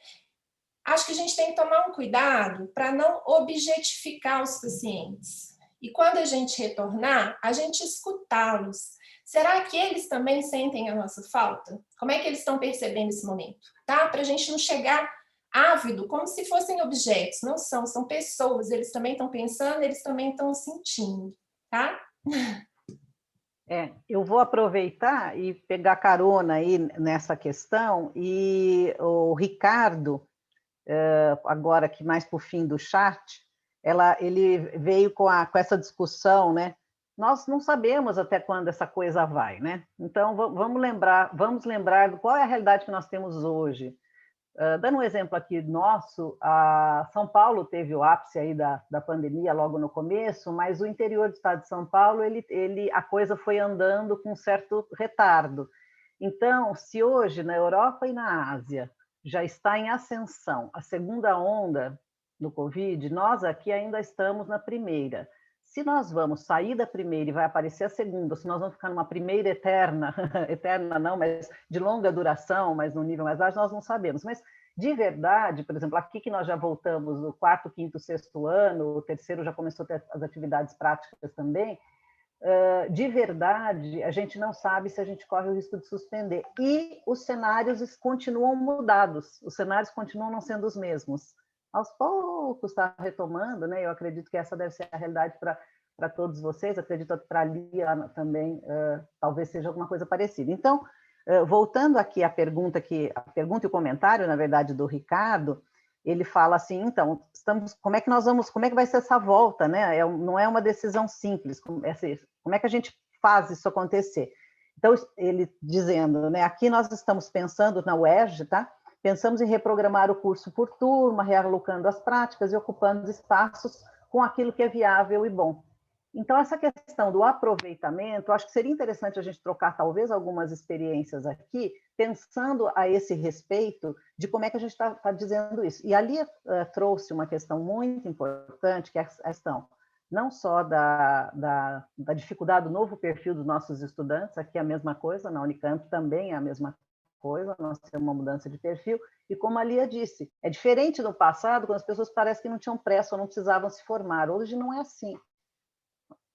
acho que a gente tem que tomar um cuidado para não objetificar os pacientes. E quando a gente retornar, a gente escutá-los. Será que eles também sentem a nossa falta? Como é que eles estão percebendo esse momento? Tá? Para a gente não chegar ávido, como se fossem objetos. Não são, são pessoas. Eles também estão pensando, eles também estão sentindo. Tá? Eu vou aproveitar e pegar carona aí nessa questão, e o Ricardo, agora aqui mais para o fim do chat, ele veio com essa discussão, né? Nós não sabemos até quando essa coisa vai, né? Então, vamos lembrar qual é a realidade que nós temos hoje. Dando um exemplo aqui nosso, São Paulo teve o ápice aí da pandemia logo no começo, mas o interior do estado de São Paulo, a coisa foi andando com um certo retardo. Então, se hoje na Europa e na Ásia já está em ascensão a segunda onda do Covid, nós aqui ainda estamos na primeira. Se nós vamos sair da primeira e vai aparecer a segunda, ou se nós vamos ficar numa primeira eterna, eterna não, mas de longa duração, mas num nível mais baixo, nós não sabemos. Mas, de verdade, por exemplo, aqui que nós já voltamos no 4º, 5º, 6º ano, o 3º já começou a ter as atividades práticas também, de verdade, a gente não sabe se a gente corre o risco de suspender. E os cenários continuam mudados, os cenários continuam não sendo os mesmos. Aos poucos está retomando, né? Eu acredito que essa deve ser a realidade para todos vocês, acredito que para a Lia também talvez seja alguma coisa parecida. Então, voltando aqui à pergunta e o comentário, na verdade, do Ricardo, ele fala assim, então, como é que vai ser essa volta, né? Não é uma decisão simples, como é que a gente faz isso acontecer? Então, ele dizendo, né, aqui nós estamos pensando na UERJ, tá? Pensamos em reprogramar o curso por turma, realocando as práticas e ocupando espaços com aquilo que é viável e bom. Então, essa questão do aproveitamento, acho que seria interessante a gente trocar talvez algumas experiências aqui, pensando a esse respeito de como é que a gente está dizendo isso. E ali trouxe uma questão muito importante, que é a questão não só da dificuldade do novo perfil dos nossos estudantes, aqui é a mesma coisa, na Unicamp também é a mesma coisa, nós temos uma mudança de perfil, e como a Lia disse, é diferente do passado, quando as pessoas parecem que não tinham pressa ou não precisavam se formar. Hoje não é assim.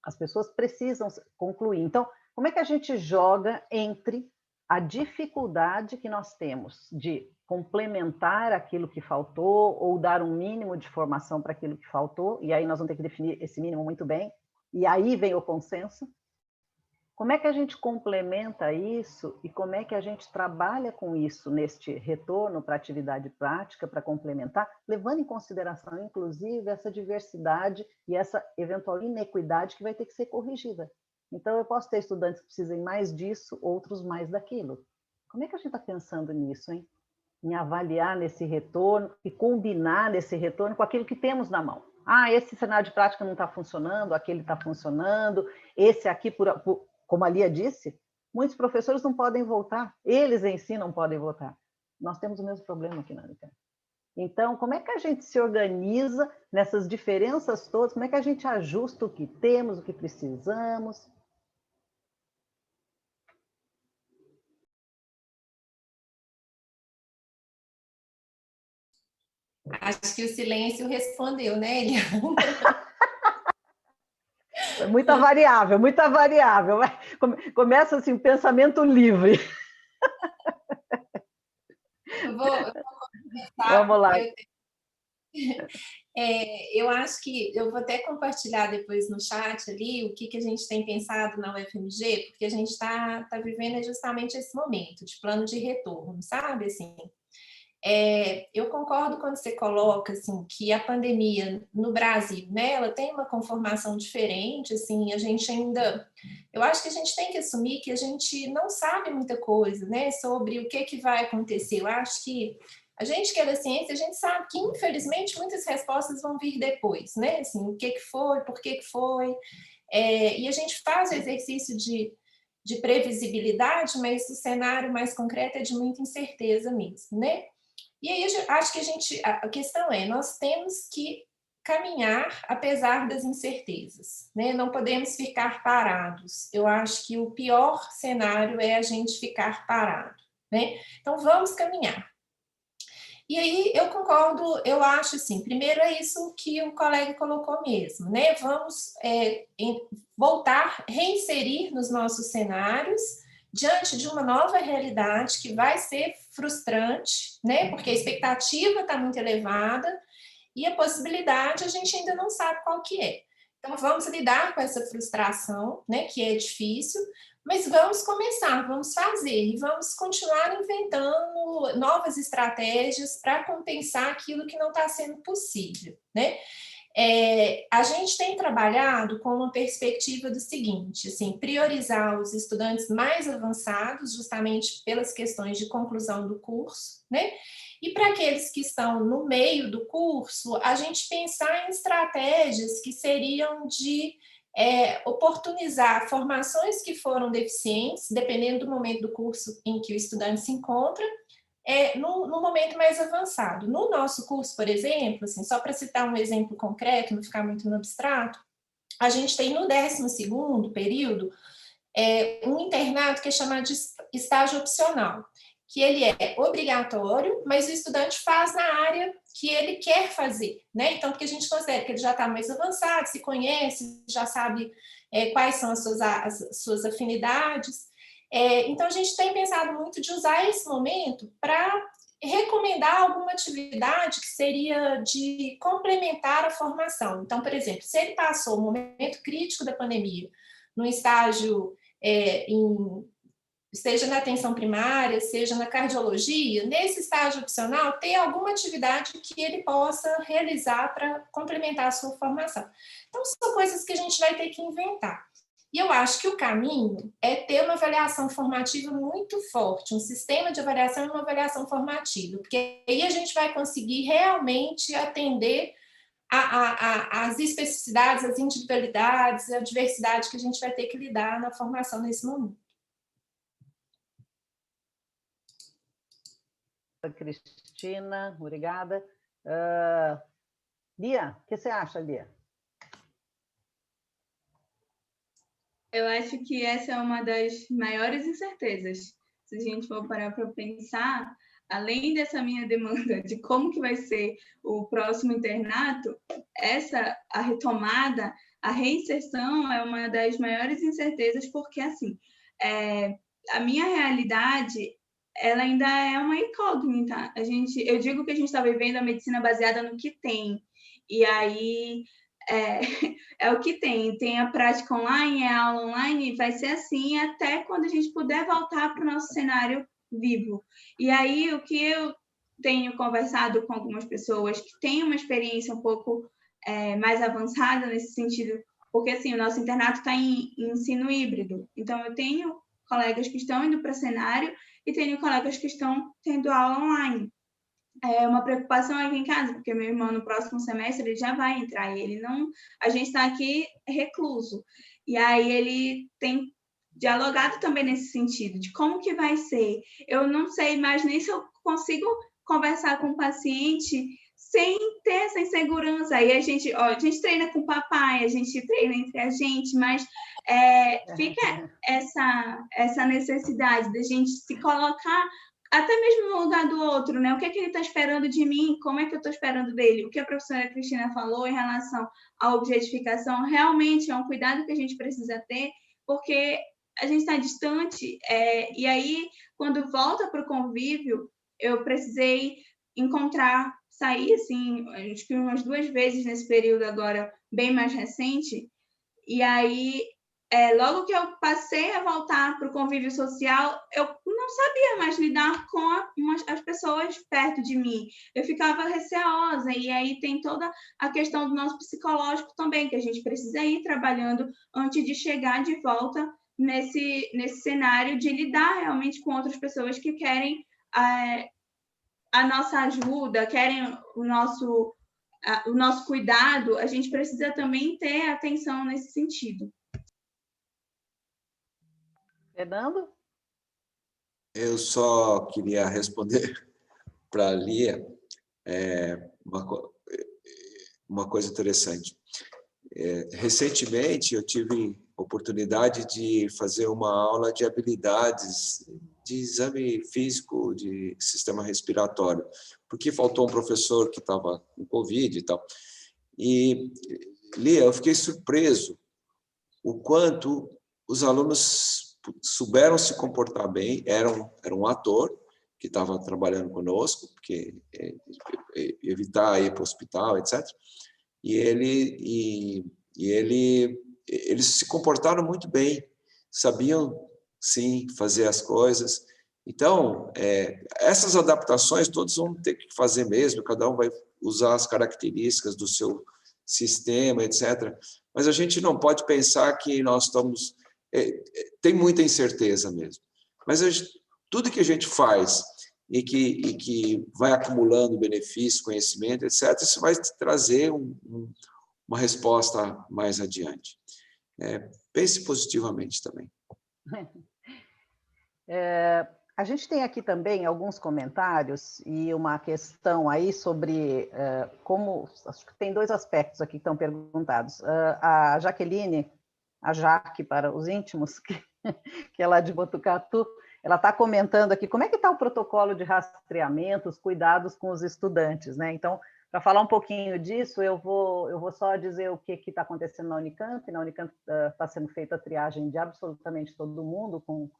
As pessoas precisam concluir. Então, como é que a gente joga entre a dificuldade que nós temos de complementar aquilo que faltou ou dar um mínimo de formação para aquilo que faltou, e aí nós vamos ter que definir esse mínimo muito bem, e aí vem o consenso. Como é que a gente complementa isso e como é que a gente trabalha com isso neste retorno para a atividade prática, para complementar, levando em consideração, inclusive, essa diversidade e essa eventual inequidade que vai ter que ser corrigida. Então, eu posso ter estudantes que precisem mais disso, outros mais daquilo. Como é que a gente está pensando nisso, hein? Em avaliar nesse retorno e combinar nesse retorno com aquilo que temos na mão. Esse cenário de prática não está funcionando, aquele está funcionando, esse aqui, como a Lia disse, muitos professores não podem voltar, eles em si não podem voltar. Nós temos o mesmo problema aqui na Unicamp. Então, como é que a gente se organiza nessas diferenças todas? Como é que a gente ajusta o que temos, o que precisamos? Acho que o silêncio respondeu, né, Elia? Muita variável, muita variável. Começa assim, o pensamento livre. Eu vou começar. Vamos lá. Eu acho que eu vou até compartilhar depois no chat ali o que a gente tem pensado na UFMG, porque a gente está vivendo justamente esse momento de plano de retorno, sabe? Assim, eu concordo quando você coloca assim, que a pandemia no Brasil, né, ela tem uma conformação diferente, assim, a gente ainda... Eu acho que a gente tem que assumir que a gente não sabe muita coisa, né, sobre o que vai acontecer. Eu acho que a gente que é da ciência, a gente sabe que, infelizmente, muitas respostas vão vir depois, né, assim, o que foi, por que foi, e a gente faz o exercício de previsibilidade, mas o cenário mais concreto é de muita incerteza mesmo, né? E aí, acho que a questão é, nós temos que caminhar apesar das incertezas, né? Não podemos ficar parados. Eu acho que o pior cenário é a gente ficar parado, né? Então, vamos caminhar. E aí eu concordo, eu acho assim, primeiro é isso que o colega colocou mesmo, né? Vamos voltar, reinserir nos nossos cenários diante de uma nova realidade que vai ser frustrante, né? Porque a expectativa está muito elevada e a possibilidade a gente ainda não sabe qual que é. Então vamos lidar com essa frustração, né? Que é difícil, mas vamos começar, vamos fazer e vamos continuar inventando novas estratégias para compensar aquilo que não está sendo possível, né? A gente tem trabalhado com uma perspectiva do seguinte, assim, priorizar os estudantes mais avançados, justamente pelas questões de conclusão do curso, né? E para aqueles que estão no meio do curso, a gente pensar em estratégias que seriam de oportunizar formações que foram deficientes, dependendo do momento do curso em que o estudante se encontra, no momento mais avançado. No nosso curso, por exemplo, assim, só para citar um exemplo concreto, não ficar muito no abstrato, a gente tem no 12º período um internato que é chamado de estágio opcional, que ele é obrigatório, mas o estudante faz na área que ele quer fazer, né? Então, porque a gente considera que ele já está mais avançado, se conhece, já sabe quais são as suas afinidades. Então, a gente tem pensado muito de usar esse momento para recomendar alguma atividade que seria de complementar a formação. Então, por exemplo, se ele passou o momento crítico da pandemia no estágio seja na atenção primária, seja na cardiologia, nesse estágio opcional, ter alguma atividade que ele possa realizar para complementar a sua formação. Então, são coisas que a gente vai ter que inventar. E eu acho que o caminho é ter uma avaliação formativa muito forte, um sistema de avaliação e uma avaliação formativa, porque aí a gente vai conseguir realmente atender as especificidades, as individualidades, a diversidade que a gente vai ter que lidar na formação nesse momento. Cristina, obrigada. Lia, o que você acha, Lia? Eu acho que essa é uma das maiores incertezas. Se a gente for parar para pensar, além dessa minha demanda de como que vai ser o próximo internato, a retomada, a reinserção é uma das maiores incertezas, porque, assim, a minha realidade, ela ainda é uma incógnita. Eu digo que a gente está vivendo a medicina baseada no que tem. E aí é o que tem a prática online, a aula online, vai ser assim até quando a gente puder voltar para o nosso cenário vivo. E aí o que eu tenho conversado com algumas pessoas que têm uma experiência um pouco mais avançada nesse sentido, porque assim, o nosso internato está em ensino híbrido, então eu tenho colegas que estão indo para cenário e tenho colegas que estão tendo aula online. É uma preocupação aqui em casa, porque meu irmão no próximo semestre ele já vai entrar, e a gente está aqui recluso. E aí ele tem dialogado também nesse sentido, de como que vai ser. Eu não sei mais nem se eu consigo conversar com o paciente sem ter essa insegurança. Aí a gente treina com o papai, a gente treina entre a gente, mas fica essa necessidade da gente se colocar até mesmo no lugar do outro, né? O que é que ele está esperando de mim? Como é que eu estou esperando dele? O que a professora Cristina falou em relação à objetificação realmente é um cuidado que a gente precisa ter, porque a gente está distante, e aí, quando volta para o convívio, eu precisei sair, assim, acho que umas 2 vezes nesse período agora, bem mais recente, e aí logo que eu passei a voltar para o convívio social, eu não sabia mais lidar com as pessoas perto de mim. Eu ficava receosa, e aí tem toda a questão do nosso psicológico também, que a gente precisa ir trabalhando antes de chegar de volta nesse cenário de lidar realmente com outras pessoas que querem a nossa ajuda, querem o nosso cuidado. A gente precisa também ter atenção nesse sentido. Fernando? Eu só queria responder para a Lia uma coisa interessante. Recentemente, eu tive oportunidade de fazer uma aula de habilidades de exame físico de sistema respiratório, porque faltou um professor que estava com Covid e tal. E, Lia, eu fiquei surpreso o quanto os alunos souberam se comportar bem. Era um ator que estava trabalhando conosco, porque evitar ir para o hospital, etc. E eles se comportaram muito bem, sabiam, sim, fazer as coisas. Então, essas adaptações todos vão ter que fazer mesmo, cada um vai usar as características do seu sistema, etc. Mas a gente não pode pensar que nós estamos... tem muita incerteza mesmo. Mas tudo que a gente faz e que vai acumulando benefício, conhecimento, etc., isso vai trazer uma resposta mais adiante. Pense positivamente também. A gente tem aqui também alguns comentários e uma questão aí sobre como... Acho que tem 2 aspectos aqui que estão perguntados. A Jaqueline, a Jaque para os íntimos, que é lá de Botucatu, ela está comentando aqui como é que está o protocolo de rastreamento, os cuidados com os estudantes, né? Então, para falar um pouquinho disso, eu vou só dizer o que está acontecendo na Unicamp. Na Unicamp está sendo feita a triagem de absolutamente todo mundo com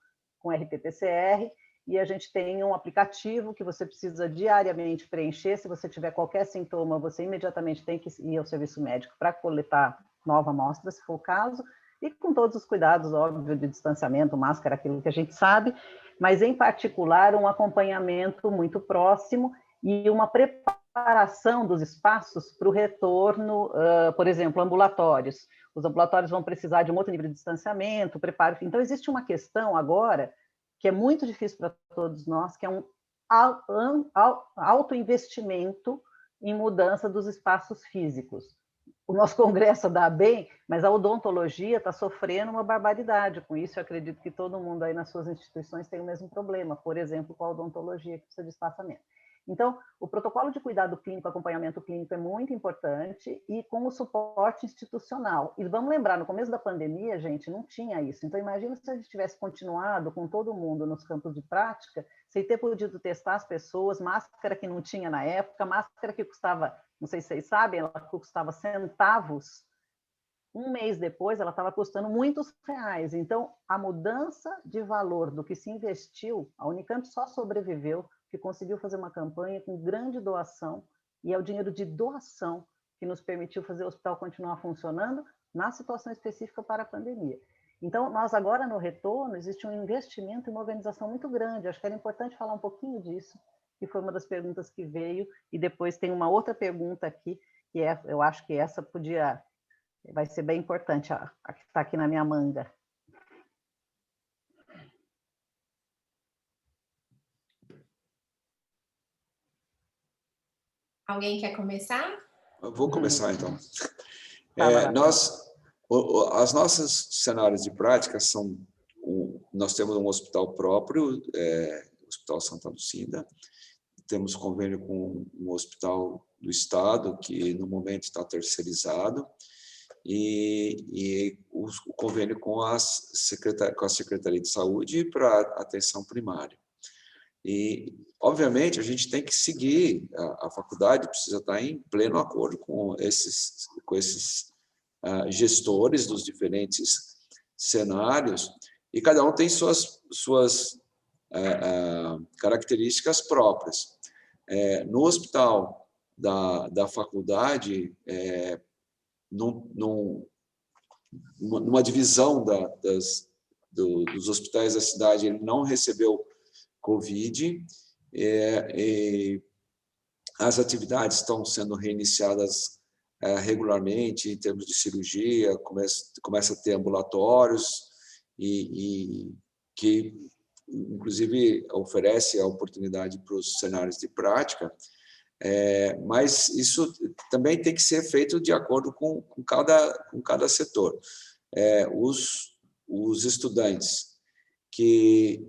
RT-PCR, e a gente tem um aplicativo que você precisa diariamente preencher. Se você tiver qualquer sintoma, você imediatamente tem que ir ao serviço médico para coletar nova amostra, se for o caso, e com todos os cuidados, óbvio, de distanciamento, máscara, aquilo que a gente sabe, mas, em particular, um acompanhamento muito próximo e uma preparação dos espaços para o retorno, por exemplo, ambulatórios. Os ambulatórios vão precisar de um outro nível de distanciamento, preparo. Então, existe uma questão agora que é muito difícil para todos nós, que é um autoinvestimento em mudança dos espaços físicos. O nosso congresso dá bem, mas a odontologia está sofrendo uma barbaridade com isso. Eu acredito que todo mundo aí nas suas instituições tem o mesmo problema, por exemplo, com a odontologia, que precisa de espaçamento. Então, o protocolo de cuidado clínico, acompanhamento clínico é muito importante, e com o suporte institucional. E vamos lembrar, no começo da pandemia, gente, não tinha isso. Então, imagina se a gente tivesse continuado com todo mundo nos campos de prática, sem ter podido testar as pessoas, máscara que não tinha na época, máscara que custava, não sei se vocês sabem, ela custava centavos. Um mês depois, ela estava custando muitos reais. Então, a mudança de valor do que se investiu, a Unicamp só sobreviveu que conseguiu fazer uma campanha com grande doação, e é o dinheiro de doação que nos permitiu fazer o hospital continuar funcionando na situação específica para a pandemia. Então, nós agora no retorno, existe um investimento e uma organização muito grande. Acho que era importante falar um pouquinho disso, que foi uma das perguntas que veio, e depois tem uma outra pergunta aqui, que eu acho que essa vai ser bem importante, a que está aqui na minha manga. Alguém quer começar? Eu vou começar, então. As nossos cenários de prática são... Nós temos um hospital próprio, o Hospital Santa Lucinda. Temos convênio com um hospital do Estado, que no momento está terceirizado, e o convênio com a Secretaria de Saúde para atenção primária. E, obviamente, a gente tem que seguir, a faculdade precisa estar em pleno acordo com esses gestores dos diferentes cenários, e cada um tem suas características próprias. No hospital da faculdade, numa divisão dos hospitais da cidade, ele não recebeu Covid, e as atividades estão sendo reiniciadas regularmente em termos de cirurgia, começa a ter ambulatórios, e que, inclusive, oferece a oportunidade para os cenários de prática, mas isso também tem que ser feito de acordo com cada setor. Os estudantes que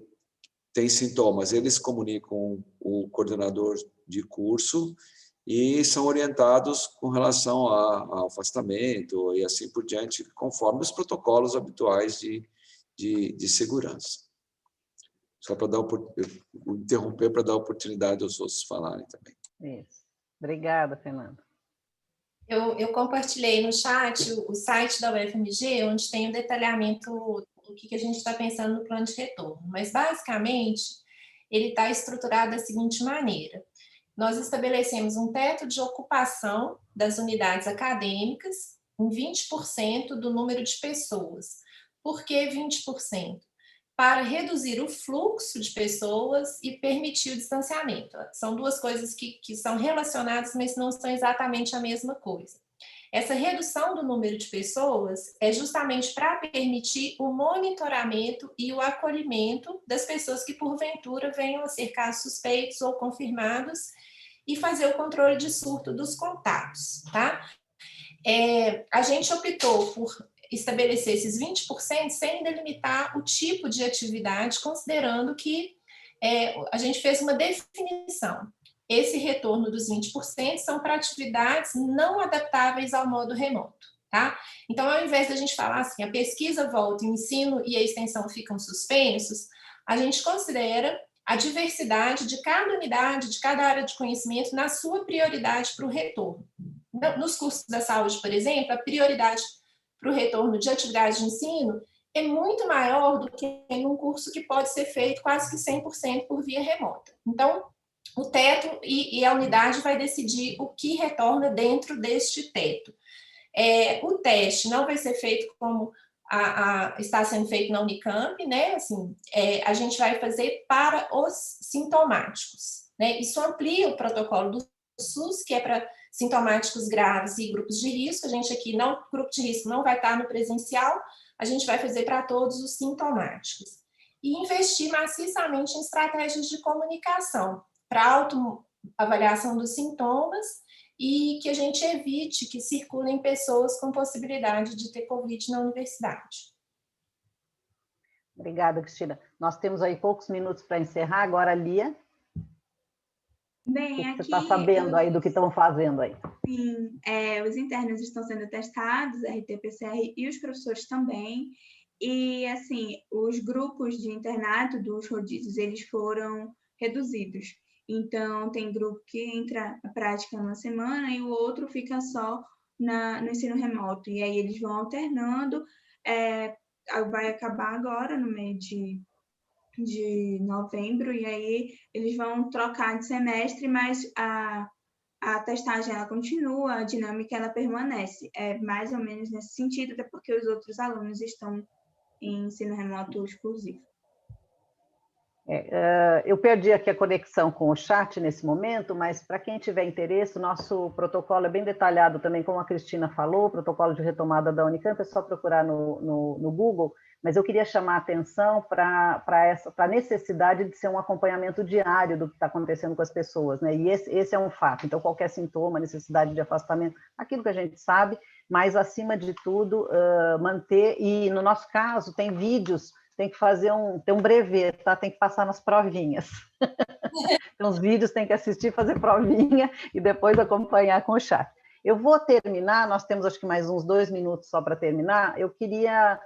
têm sintomas, eles comunicam o coordenador de curso, e são orientados com relação ao afastamento e assim por diante, conforme os protocolos habituais de segurança. Só para interromper para dar oportunidade aos outros falarem também. Isso. Obrigada, Fernanda. Eu compartilhei no chat o site da UFMG, onde tem o detalhamento do que a gente está pensando no plano de retorno. Mas, basicamente, ele está estruturado da seguinte maneira. Nós estabelecemos um teto de ocupação das unidades acadêmicas em 20% do número de pessoas. Por que 20%? Para reduzir o fluxo de pessoas e permitir o distanciamento. São duas coisas que são relacionadas, mas não são exatamente a mesma coisa. Essa redução do número de pessoas é justamente para permitir o monitoramento e o acolhimento das pessoas que, porventura, venham a ser casos suspeitos ou confirmados e fazer o controle de surto dos contatos, tá? A gente optou por estabelecer esses 20% sem delimitar o tipo de atividade, considerando que a gente fez uma definição. Esse retorno dos 20% são para atividades não adaptáveis ao modo remoto, tá? Então, ao invés da gente falar assim, a pesquisa volta, o ensino e a extensão ficam suspensos, a gente considera a diversidade de cada unidade, de cada área de conhecimento na sua prioridade para o retorno. Nos cursos da saúde, por exemplo, a prioridade para o retorno de atividade de ensino é muito maior do que em um curso que pode ser feito quase que 100% por via remota. Então, o teto e a unidade vai decidir o que retorna dentro deste teto. O teste não vai ser feito como está sendo feito na Unicamp, né? Assim, a gente vai fazer para os sintomáticos, né? Isso amplia o protocolo do SUS, que é para sintomáticos graves e grupos de risco. A gente aqui, grupo de risco não vai estar no presencial, a gente vai fazer para todos os sintomáticos. E investir maciçamente em estratégias de comunicação, para autoavaliação dos sintomas e que a gente evite que circulem pessoas com possibilidade de ter Covid na universidade. Obrigada, Cristina. Nós temos aí poucos minutos para encerrar. Agora, Lia. Bem, o que você está sabendo aí do que estão fazendo aí? Sim, os internos estão sendo testados, RT-PCR e os professores também. E, assim, os grupos de internato dos rodízios, eles foram reduzidos. Então, tem grupo que entra na prática uma semana e o outro fica só no ensino remoto. E aí eles vão alternando. Vai acabar agora, no meio de novembro, e aí eles vão trocar de semestre, mas a testagem ela continua, a dinâmica ela permanece. É mais ou menos nesse sentido, até porque os outros alunos estão em ensino remoto exclusivo. Eu perdi aqui a conexão com o chat nesse momento, mas para quem tiver interesse, o nosso protocolo é bem detalhado também, como a Cristina falou, o protocolo de retomada da Unicamp, é só procurar no Google, mas eu queria chamar a atenção para a necessidade de ser um acompanhamento diário do que está acontecendo com as pessoas, né? E esse é um fato. Então, qualquer sintoma, necessidade de afastamento, aquilo que a gente sabe, mas, acima de tudo, manter, e no nosso caso, tem vídeos, tem que fazer tem um brevet, tá? Tem que passar nas provinhas. Então, os vídeos tem que assistir, fazer provinha e depois acompanhar com o chat. Eu vou terminar, nós temos acho que mais uns 2 minutos só para terminar. Eu queria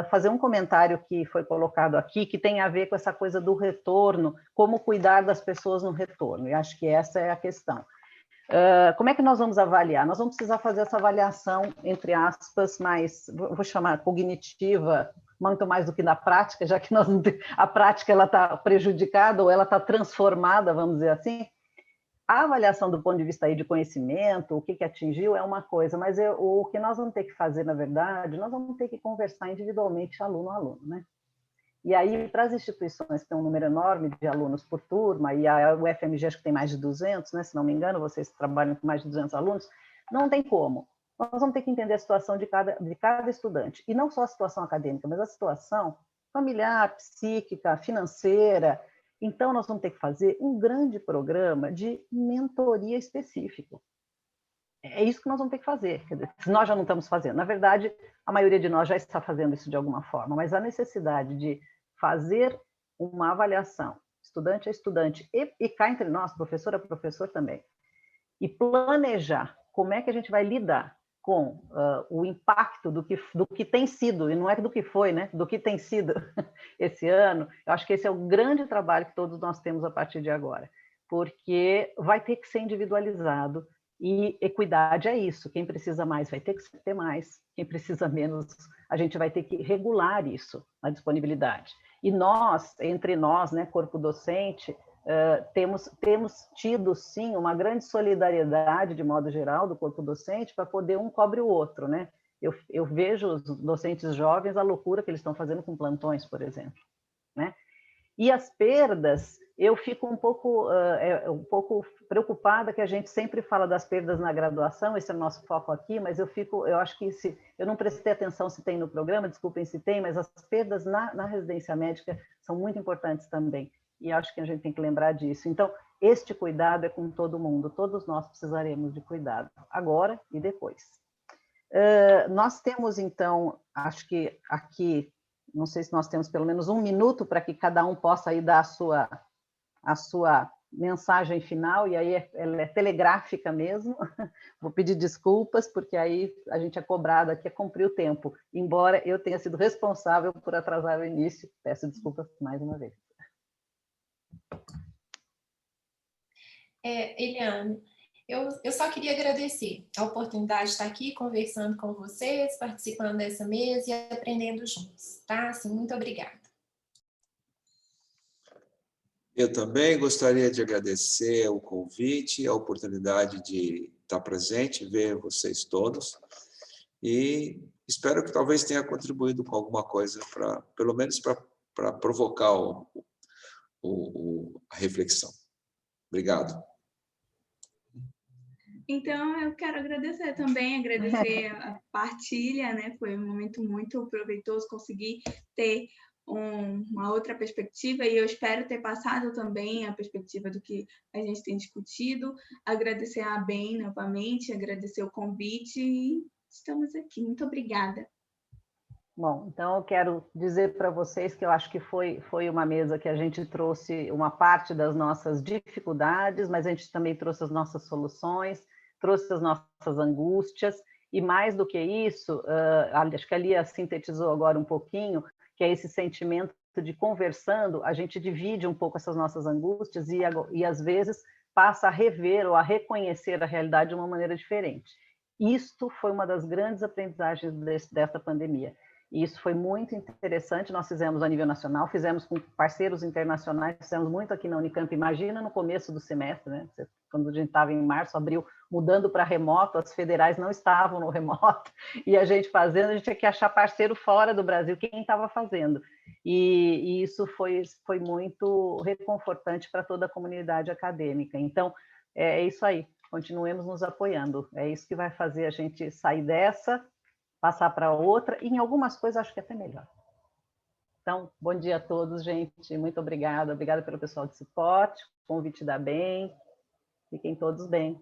fazer um comentário que foi colocado aqui, que tem a ver com essa coisa do retorno, como cuidar das pessoas no retorno, e acho que essa é a questão. Como é que nós vamos avaliar? Nós vamos precisar fazer essa avaliação, entre aspas, mais, vou chamar cognitiva, muito mais do que na prática, já que a prática está prejudicada ou ela está transformada, vamos dizer assim. A avaliação do ponto de vista aí de conhecimento, o que atingiu é uma coisa, mas o que nós vamos ter que fazer, na verdade, nós vamos ter que conversar individualmente, aluno a aluno, né? E aí, para as instituições que têm um número enorme de alunos por turma, e a UFMG acho que tem mais de 200, né? Se não me engano, vocês trabalham com mais de 200 alunos, não tem como. Nós vamos ter que entender a situação de cada estudante, e não só a situação acadêmica, mas a situação familiar, psíquica, financeira. Então, nós vamos ter que fazer um grande programa de mentoria específico. É isso que nós vamos ter que fazer. Quer dizer, se nós já não estamos fazendo. Na verdade, a maioria de nós já está fazendo isso de alguma forma, mas a necessidade de fazer uma avaliação, estudante a estudante, e cá entre nós, professor a professor também, e planejar como é que a gente vai lidar com o impacto do que tem sido, e não é do que foi, né? Do que tem sido esse ano. Eu acho que esse é o grande trabalho que todos nós temos a partir de agora, porque vai ter que ser individualizado, e equidade é isso. Quem precisa mais vai ter que ter mais, quem precisa menos, a gente vai ter que regular isso, a disponibilidade. E nós, entre nós, né, corpo docente, temos tido, sim, uma grande solidariedade, de modo geral, do corpo docente, para poder um cobre o outro, né? Eu vejo os docentes jovens, a loucura que eles estão fazendo com plantões, por exemplo, né? E as perdas, eu fico um pouco preocupada, que a gente sempre fala das perdas na graduação, esse é o nosso foco aqui, mas eu acho que eu não prestei atenção se tem no programa, desculpem se tem, mas as perdas na residência médica são muito importantes também, e acho que a gente tem que lembrar disso. Então, este cuidado é com todo mundo, todos nós precisaremos de cuidado, agora e depois. Nós temos, então, acho que aqui, não sei se nós temos pelo menos 1 minuto para que cada um possa aí dar a sua mensagem final, e aí ela é telegráfica mesmo. Vou pedir desculpas, porque aí a gente é cobrado aqui a cumprir o tempo, embora eu tenha sido responsável por atrasar o início. Peço desculpas mais uma vez. Eliane, eu só queria agradecer a oportunidade de estar aqui conversando com vocês, participando dessa mesa e aprendendo juntos, tá? Assim, muito obrigada. Eu também gostaria de agradecer o convite, a oportunidade de estar presente, ver vocês todos, e espero que talvez tenha contribuído com alguma coisa, pelo menos para provocar a reflexão. Obrigado. Então, eu quero agradecer também, agradecer a partilha, né? Foi um momento muito proveitoso, conseguir ter uma outra perspectiva, e eu espero ter passado também a perspectiva do que a gente tem discutido. Agradecer a ABEM novamente, agradecer o convite, e estamos aqui. Muito obrigada. Bom, então eu quero dizer para vocês que eu acho que foi uma mesa que a gente trouxe uma parte das nossas dificuldades, mas a gente também trouxe as nossas soluções, trouxe as nossas angústias, e mais do que isso, acho que a Lia sintetizou agora um pouquinho, que é esse sentimento de conversando, a gente divide um pouco essas nossas angústias e às vezes passa a rever ou a reconhecer a realidade de uma maneira diferente. Isto foi uma das grandes aprendizagens desta pandemia. E isso foi muito interessante, nós fizemos a nível nacional, fizemos com parceiros internacionais, fizemos muito aqui na Unicamp. Imagina no começo do semestre, né? Quando a gente estava em março, abril, mudando para remoto, as federais não estavam no remoto, e a gente fazendo, a gente tinha que achar parceiro fora do Brasil, quem estava fazendo. E isso foi muito reconfortante para toda a comunidade acadêmica. Então, é isso aí, continuemos nos apoiando, é isso que vai fazer a gente sair dessa, passar para outra, e em algumas coisas acho que até melhor. Então, bom dia a todos, gente, muito obrigada pelo pessoal de suporte, convite da ABEM, fiquem todos bem.